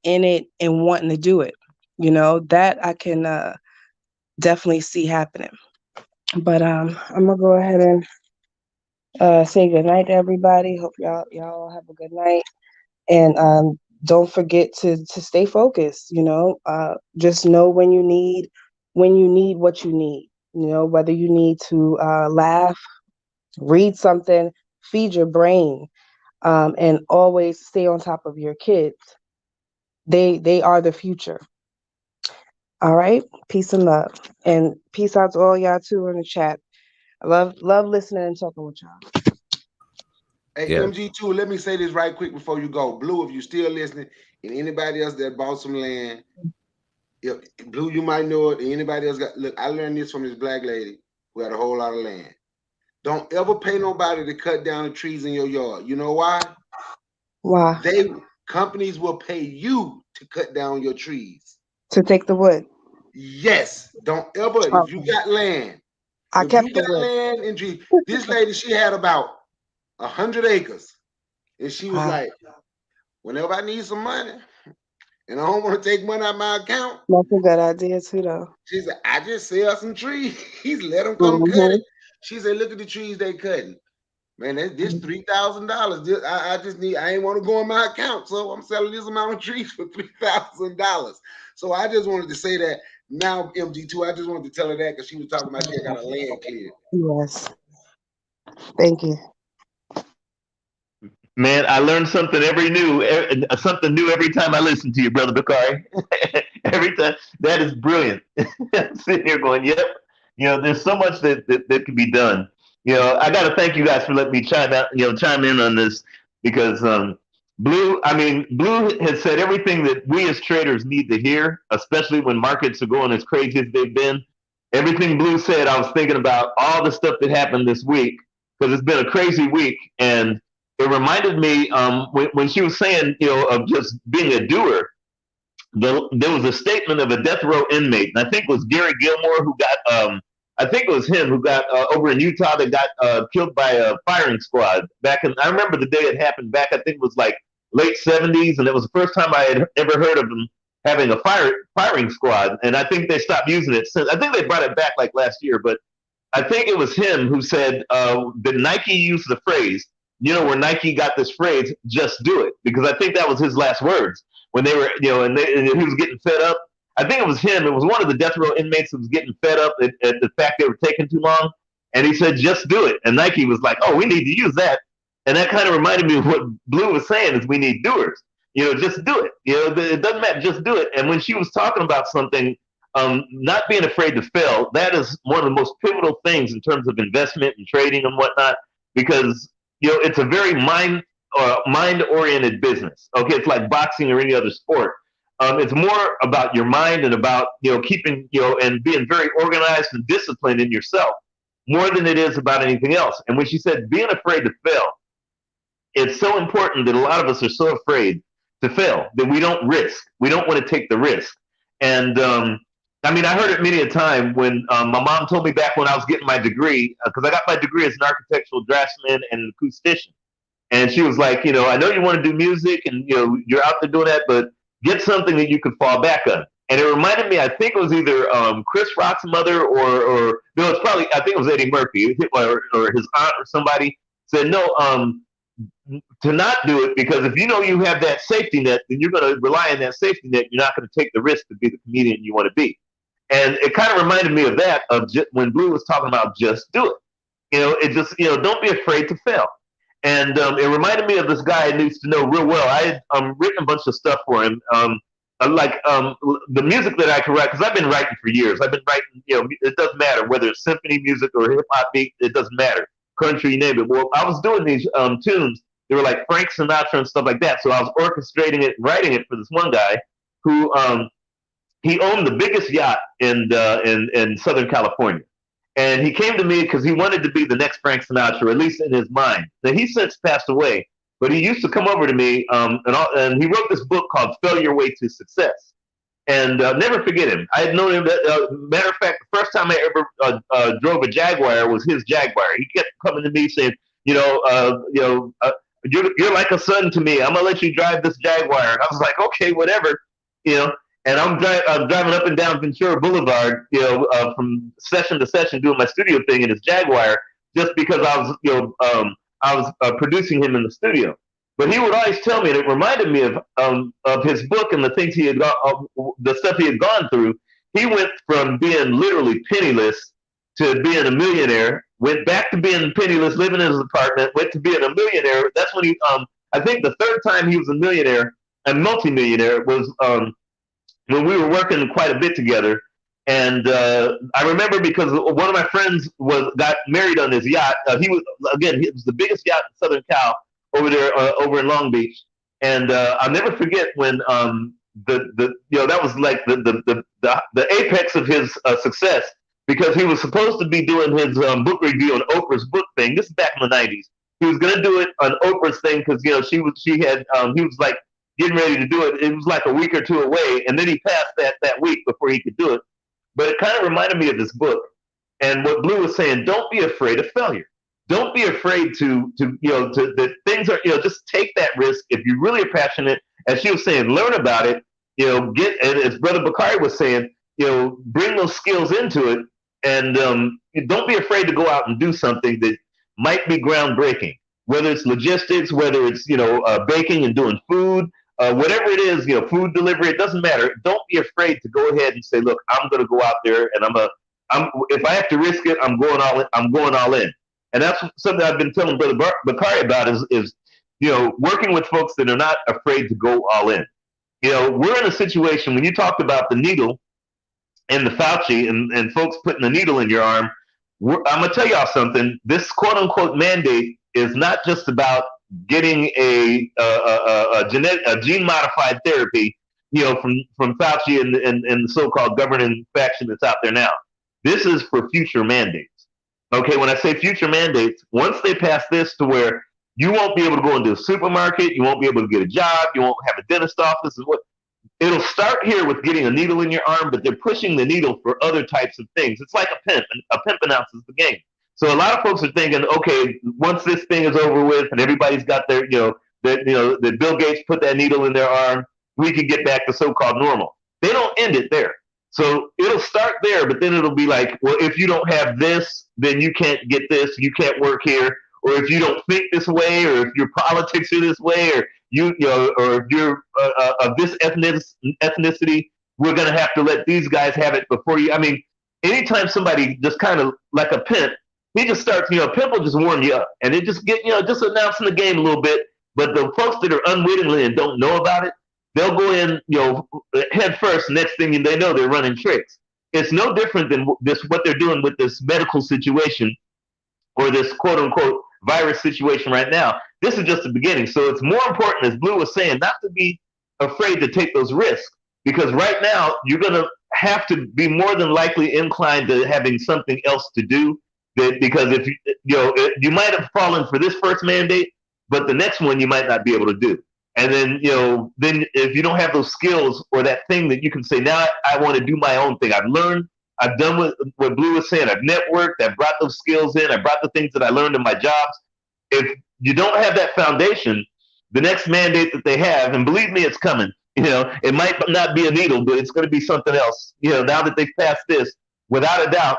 and wanting to do it. That I can definitely see happening. But I'm gonna go ahead and say good night to everybody. Hope y'all have a good night. And don't forget to stay focused. Just know when you need what you need. Whether you need to laugh, read something, feed your brain, and always stay on top of your kids. They are the future. All right, peace and love, and peace out to all y'all too in the chat. I love listening and talking with y'all. Hey, Yeah. MG2, let me say this right quick before you go. Blue, if you still listening, and anybody else that bought some land, if Blue, you might know it, and anybody else got, look, I learned this from this black lady who had a whole lot of land. Don't ever pay nobody to cut down the trees in your yard. You know why? Why? Companies will pay you to cut down your trees. To take the wood. Yes. Don't ever, if you got land, I if kept you the got wood. land and trees, this lady, she had about 100 acres. And she was Wow. like, whenever I need some money and I don't want to take money out of my account, That's a good idea too, though. she said, I just sell some trees. Let them come cut Mm-hmm. it. She said, look at the trees they cutting. Man, this $3,000. I just need, I ain't want to go in my account. So I'm selling this amount of trees for $3,000. So I just wanted to say that now, MG2, I just wanted to tell her that because she was talking about she had got a land cleared. Yes. Thank you. Man, I learned something something new every time I listen to you, brother Bakari. Every time, that is brilliant. I'm sitting here going, "Yep." There's so much that can be done. I got to thank you guys for letting me chime in on this because Blue has said everything that we as traders need to hear, especially when markets are going as crazy as they've been. Everything Blue said, I was thinking about all the stuff that happened this week because it's been a crazy week, and it reminded me when she was saying, of just being a doer. There was a statement of a death row inmate, and I think it was Gary Gilmore who got. I think it was him who got over in Utah that got killed by a firing squad back in. I remember the day it happened back. I think it was like late '70s, and it was the first time I had ever heard of them having a firing squad. And I think they stopped using it since. I think they brought it back like last year, but I think it was him who said that Nike used the phrase, where Nike got this phrase, just do it. Because I think that was his last words when they were, and he was getting fed up. I think it was him. It was one of the death row inmates who was getting fed up at the fact they were taking too long. And he said, just do it. And Nike was like, oh, we need to use that. And that kind of reminded me of what Blue was saying is we need doers. Just do it. It doesn't matter. Just do it. And when she was talking about something, not being afraid to fail, that is one of the most pivotal things in terms of investment and trading and whatnot, because it's a very mind-oriented business. Okay, it's like boxing or any other sport. It's more about your mind and about keeping and being very organized and disciplined in yourself more than it is about anything else. And when she said being afraid to fail, it's so important that a lot of us are so afraid to fail that we don't risk. We don't want to take the risk. And I heard it many a time when my mom told me back when I was getting my degree, because I got my degree as an architectural draftsman and an acoustician. And she was like, I know you want to do music and you're out there doing that, but get something that you can fall back on. And it reminded me, I think it was either Chris Rock's mother or no, it's probably, I think it was Eddie Murphy or his aunt or somebody said, no, to not do it, because if you have that safety net, then you're going to rely on that safety net. You're not going to take the risk to be the comedian you want to be. And it kind of reminded me of that, when Blue was talking about just do it. It just, don't be afraid to fail. And it reminded me of this guy I used to know real well. I had written a bunch of stuff for him, the music that I could write, because I've been writing for years. I've been writing, it doesn't matter whether it's symphony music or hip hop beat, it doesn't matter. Country, you name it. Well, I was doing these tunes. They were like Frank Sinatra and stuff like that. So I was orchestrating it, writing it for this one guy who he owned the biggest yacht in Southern California. And he came to me because he wanted to be the next Frank Sinatra, or at least in his mind. Now, he's since passed away, but he used to come over to me, and he wrote this book called Failure Your Way to Success. And never forget him. I had known him. Matter of fact, the first time I ever drove a Jaguar was his Jaguar. He kept coming to me saying, you're like a son to me. I'm gonna let you drive this Jaguar. And I was like, okay, whatever, you know. And I'm driving up and down Ventura Boulevard, from session to session, doing my studio thing in his Jaguar, just because I was producing him in the studio. But he would always tell me, and it reminded me of his book and the things he had the stuff he had gone through. He went from being literally penniless to being a millionaire. Went back to being penniless, living in his apartment. Went to being a millionaire. That's when he, I think, the third time he was a millionaire and multimillionaire was when we were working quite a bit together. And I remember because one of my friends got married on his yacht. He was the biggest yacht in Southern Cal over there, over in Long Beach. And I'll never forget when that was like the apex of his success, because he was supposed to be doing his book review on Oprah's book thing. This is back in the '90s. He was going to do it on Oprah's thing because he was like getting ready to do it. It was like a week or two away, and then he passed that week before he could do it. But it kind of reminded me of this book and what Blue was saying. Don't be afraid of failure. Don't be afraid to that things are, just take that risk. If you really are passionate, as she was saying, learn about it, and as Brother Bakari was saying, bring those skills into it, and don't be afraid to go out and do something that might be groundbreaking, whether it's logistics, whether it's, baking and doing food, whatever it is, food delivery, it doesn't matter. Don't be afraid to go ahead and say, look, I'm going to go out there and if I have to risk it, I'm going all in. And that's something I've been telling Brother Bakari about is working with folks that are not afraid to go all in. We're in a situation when you talked about the needle and the Fauci and folks putting the needle in your arm. I'm going to tell y'all something. This quote unquote mandate is not just about getting a gene modified therapy, from Fauci and the so-called governing faction that's out there now. This is for future mandates. Okay, when I say future mandates, once they pass this to where you won't be able to go into a supermarket, you won't be able to get a job, you won't have a dentist office, it'll start here with getting a needle in your arm, but they're pushing the needle for other types of things. It's like a pimp, and a pimp announces the game. So a lot of folks are thinking, okay, once this thing is over with and everybody's got their, that Bill Gates put that needle in their arm, we can get back to so-called normal. They don't end it there. So it'll start there, but then it'll be like, well, if you don't have this, then you can't get this, you can't work here, or if you don't think this way, or if your politics are this way, or or if you're of this ethnicity, we're going to have to let these guys have it before you. I mean, anytime somebody just kind of like a pimp, he just starts, pimp will just warm you up, and it just just announcing the game a little bit. But the folks that are unwittingly and don't know about it, they'll go in, head first. Next thing they know, they're running tricks. It's no different than what they're doing with this medical situation or this quote unquote virus situation right now. This is just the beginning. So it's more important, as Blue was saying, not to be afraid to take those risks, because right now you're going to have to be more than likely inclined to having something else to do. Because if you might have fallen for this first mandate, but the next one you might not be able to do. And then, then if you don't have those skills or that thing that you can say, now I want to do my own thing. I've learned, I've done what Blue was saying. I've networked, I've brought those skills in, I brought the things that I learned in my jobs. If you don't have that foundation, the next mandate that they have, and believe me, it's coming. It might not be a needle, but it's going to be something else. Now that they've passed this, without a doubt,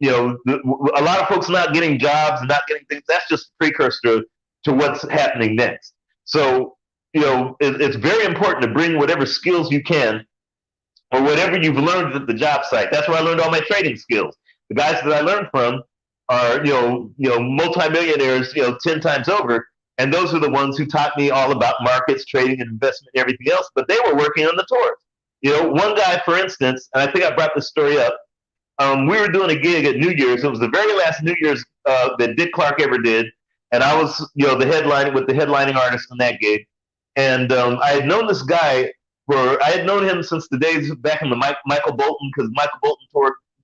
a lot of folks not getting jobs and not getting things. That's just a precursor to what's happening next. So, it's very important to bring whatever skills you can or whatever you've learned at the job site. That's where I learned all my trading skills. The guys that I learned from are, multimillionaires, 10 times over. And those are the ones who taught me all about markets, trading, and investment, and everything else. But they were working on the tours. One guy, for instance, and I think I brought this story up. We were doing a gig at New Year's. It was the very last New Year's that Dick Clark ever did. And I was, the headlining artist on that gig. And I had known this guy I had known him since the days back in the Michael Bolton, because Michael Bolton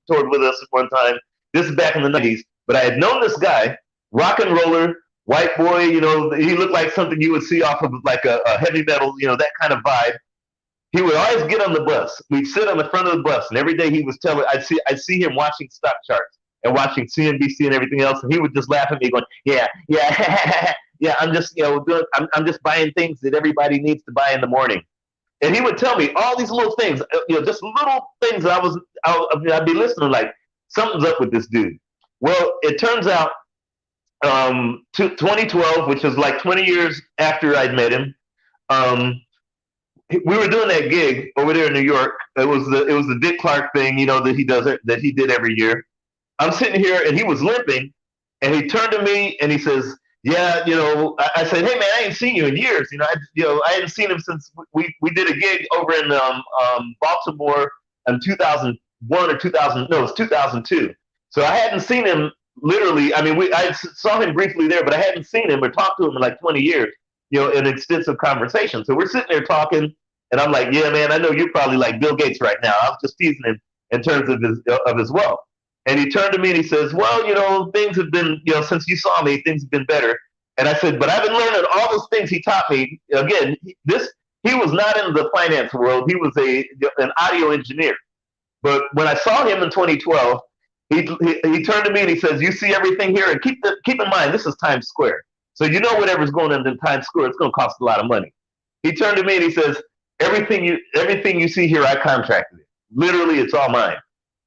toured with us at one time. This is back in the 90s. But I had known this guy, rock and roller, white boy, you know, he looked like something you would see off of like a heavy metal, you know, that kind of vibe. He would always get on the bus. We'd sit on the front of the bus, and every day he was telling, I'd see him watching stock charts and watching CNBC and everything else, and he would just laugh at me, going, "Yeah, yeah, yeah. I'm just, you know, I'm just buying things that everybody needs to buy in the morning." And he would tell me all these little things, you know, just little things that I'd be listening like, something's up with this dude. Well, it turns out, 2012, which was like 20 years after I'd met him, we were doing that gig over there in New York. It was the Dick Clark thing, you know, that he did every year. I'm sitting here and he was limping, and he turned to me and he says, "Yeah, you know," I said, "Hey man, I ain't seen you in years. You know, I hadn't seen him since we did a gig over in Baltimore in 2001 or 2000. No, it was 2002. So I hadn't seen him literally. I mean, I saw him briefly there, but I hadn't seen him or talked to him in like 20 years. You know, in extensive conversation. So we're sitting there talking, and I'm like, "Yeah, man, I know you're probably like Bill Gates right now." I was just teasing him in terms of his wealth. And he turned to me and he says, "Well, you know, things have been, you know, since you saw me, things have been better." And I said, "But I've been learning all those things he taught me." Again, he was not in the finance world. He was an audio engineer. But when I saw him in 2012, he turned to me and he says, "You see everything here, and keep in mind this is Times Square. So you know whatever's going on in Times Square, it's going to cost a lot of money." He turned to me and he says, everything you see here, I contracted it. Literally, it's all mine."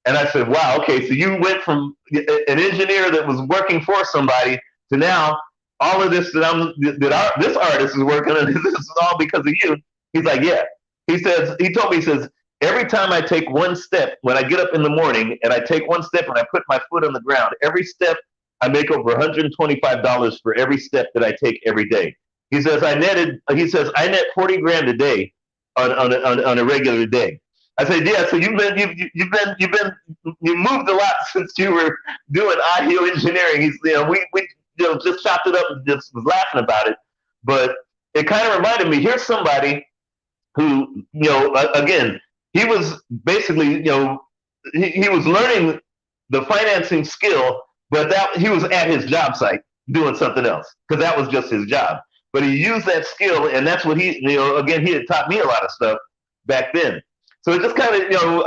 And I said, "Wow, okay, so you went from an engineer that was working for somebody to now all of this this artist is working on. This is all because of you." He's like, "Yeah." He told me, he says, "Every time I take one step, when I get up in the morning and I take one step and I put my foot on the ground, every step I make over $125 for every step that I take every day." He says, I net 40 grand a day on a regular day. I said, "Yeah, so you moved a lot since you were doing audio engineering." He's, you know, we you know, just chopped it up and just was laughing about it. But it kind of reminded me, here's somebody who, you know, again, he was basically, you know, he was learning the financing skill, but he was at his job site doing something else because that was just his job. But he used that skill, and that's what he, you know, again, he had taught me a lot of stuff back then. So it just kind of, you know,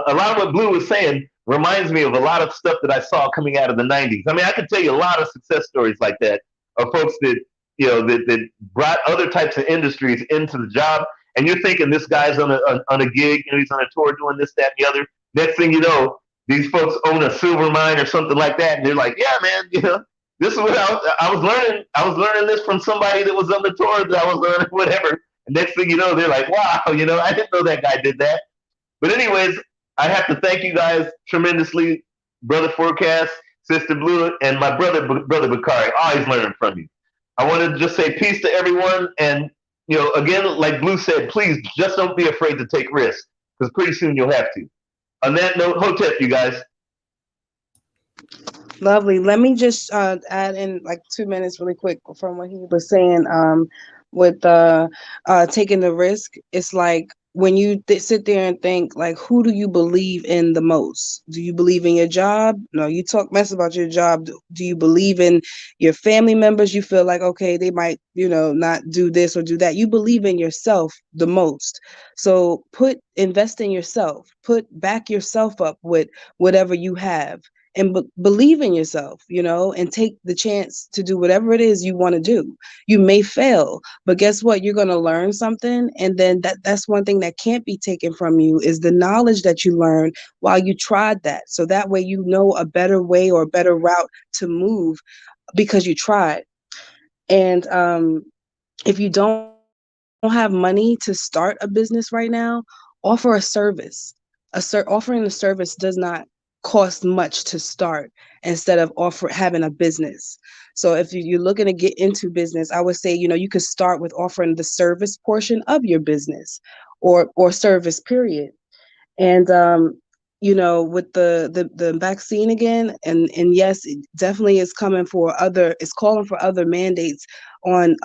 a lot of what Blue was saying reminds me of a lot of stuff that I saw coming out of the 90s. I mean, I could tell you a lot of success stories like that of folks that, you know, that brought other types of industries into the job. And you're thinking this guy's on a gig, you know, he's on a tour doing this, that, and the other. Next thing you know, these folks own a silver mine or something like that, and they're like, "Yeah, man, you know, this is what I was learning. I was learning this from somebody that was on the tour that I was learning whatever." And next thing you know, they're like, "Wow, you know, I didn't know that guy did that." But anyways, I have to thank you guys tremendously, Brother Forecast, Sister Blue, and my brother Bakari. Always learning from you. I want to just say peace to everyone, and, you know, again, like Blue said, please just don't be afraid to take risks, because pretty soon you'll have to. On that note, Hotep, you guys. Lovely. Let me just add in like 2 minutes really quick from what he was saying with taking the risk. It's like when you sit there and think, like, who do you believe in the most? Do you believe in your job? No, you talk mess about your job. Do you believe in your family members? You feel like, okay, they might, you know, not do this or do that. You believe in yourself the most. So invest in yourself, back yourself up with whatever you have. And believe in yourself, you know, and take the chance to do whatever it is you want to do. You may fail, but guess what? You're going to learn something. And then that's one thing that can't be taken from you is the knowledge that you learned while you tried that. So that way, you know, a better way or a better route to move because you tried. And if you don't have money to start a business right now, offer a service. Offering a service does not cost much to start instead of having a business. So if you're looking to get into business, I would say, you know, you could start with offering the service portion of your business or service period. And you know, with the vaccine again, and yes, it definitely is calling for other mandates on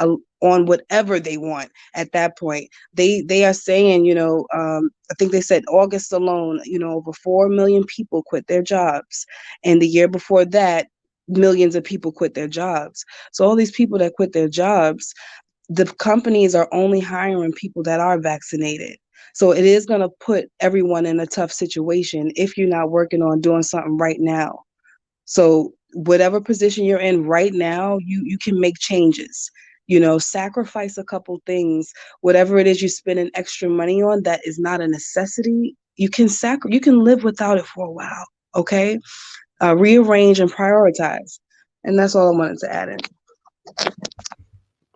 whatever they want at that point. They are saying, you know, I think they said August alone, you know, over 4 million people quit their jobs. And the year before that, millions of people quit their jobs. So all these people that quit their jobs, the companies are only hiring people that are vaccinated. So it is going to put everyone in a tough situation if you're not working on doing something right now. So whatever position you're in right now, you can make changes. Sacrifice a couple things. Whatever it is you're spending extra money on that is not a necessity, you can live without it for a while. Okay, rearrange and prioritize, and that's all I wanted to add in.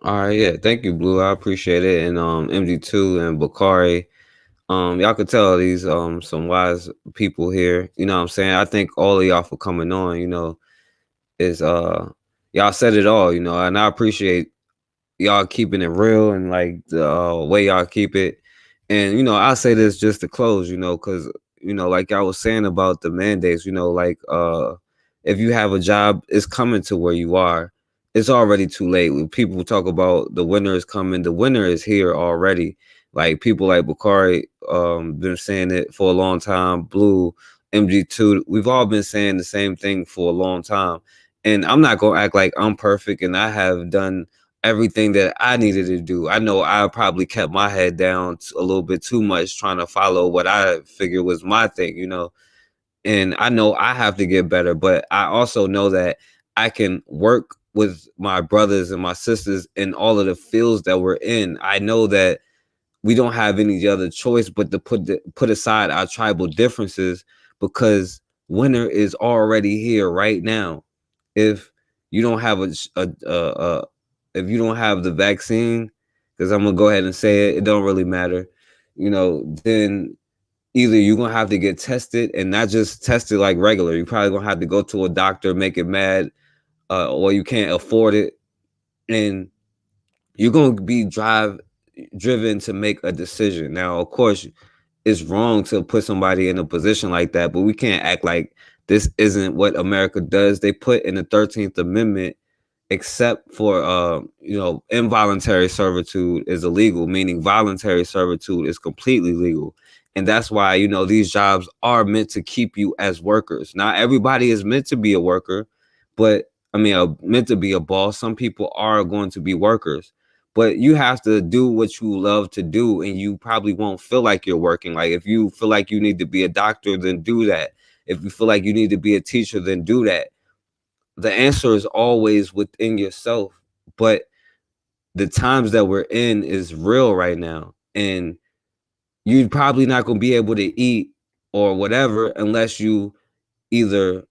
All right, yeah, thank you, Blue. I appreciate it. And MG2 and Bakari, y'all could tell these some wise people here. You know what I'm saying? I think all of y'all for coming on, is y'all said it all, and I appreciate y'all keeping it real and like the way y'all keep it. And I'll say this just to close, because like I was saying about the mandates, like if you have a job, it's coming to where you are. It's already too late. When people talk about the winter is coming, the winter is here already. Like people like Bakari been saying it for a long time. Blue, MG2, we've all been saying the same thing for a long time. And I'm not gonna act like I'm perfect and I have done everything that I needed to do. I know I probably kept my head down a little bit too much trying to follow what I figured was my thing, and I know I have to get better, but I also know that I can work with my brothers and my sisters in all of the fields that we're in. I know that we don't have any other choice but to put aside our tribal differences, because winter is already here right now. If you don't have if you don't have the vaccine, because I'm gonna go ahead and say it don't really matter, then either you're gonna have to get tested, and not just tested like regular. You're probably gonna have to go to a doctor, make it mad, or you can't afford it, and you're gonna be driven to make a decision. Now, of course, it's wrong to put somebody in a position like that, but we can't act like this isn't what America does. They put in the 13th Amendment, except for involuntary servitude is illegal, meaning voluntary servitude is completely legal. And that's why these jobs are meant to keep you as workers. Not everybody is meant to be a worker, but meant to be a boss. Some people are going to be workers, but you have to do what you love to do, and you probably won't feel like you're working. Like if you feel like you need to be a doctor, then do that. If you feel like you need to be a teacher, then do that. The answer is always within yourself, but the times that we're in is real right now, and you're probably not going to be able to eat or whatever unless you either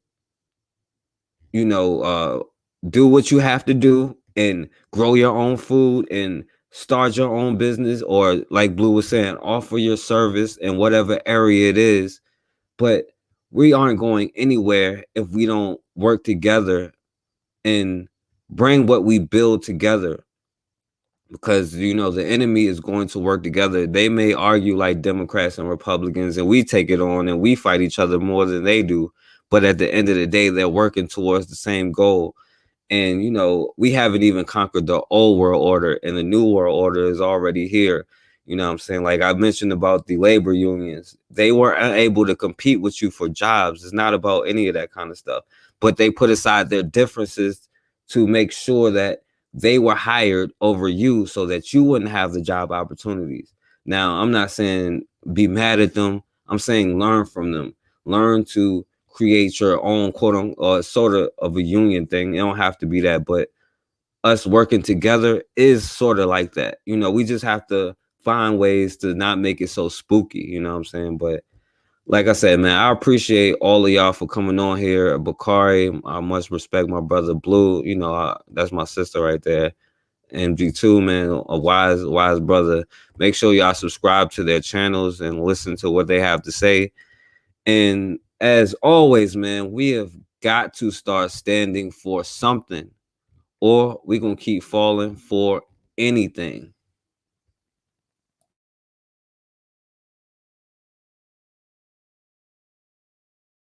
do what you have to do and grow your own food and start your own business, or like Blue was saying, offer your service in whatever area it is. But we aren't going anywhere if we don't work together and bring what we build together, because the enemy is going to work together. They may argue like Democrats and Republicans, and we take it on and we fight each other more than they do, but at the end of the day, they're working towards the same goal. And we haven't even conquered the old world order, and the new world order is already here. You know what I'm saying? Like I mentioned about the labor unions, they were unable to compete with you for jobs. It's not about any of that kind of stuff, but they put aside their differences to make sure that they were hired over you so that you wouldn't have the job opportunities. Now, I'm not saying be mad at them. I'm saying learn from them. Learn to create your own quote unquote sort of a union thing. It don't have to be that, but us working together is sort of like that. We just have to find ways to not make it so spooky. You know what I'm saying? But like I said, man, I appreciate all of y'all for coming on here. Bakari, I much respect my brother Blue. That's my sister right there. MG2, man, a wise brother. Make sure y'all subscribe to their channels and listen to what they have to say. And as always, man, we have got to start standing for something, or we're going to keep falling for anything.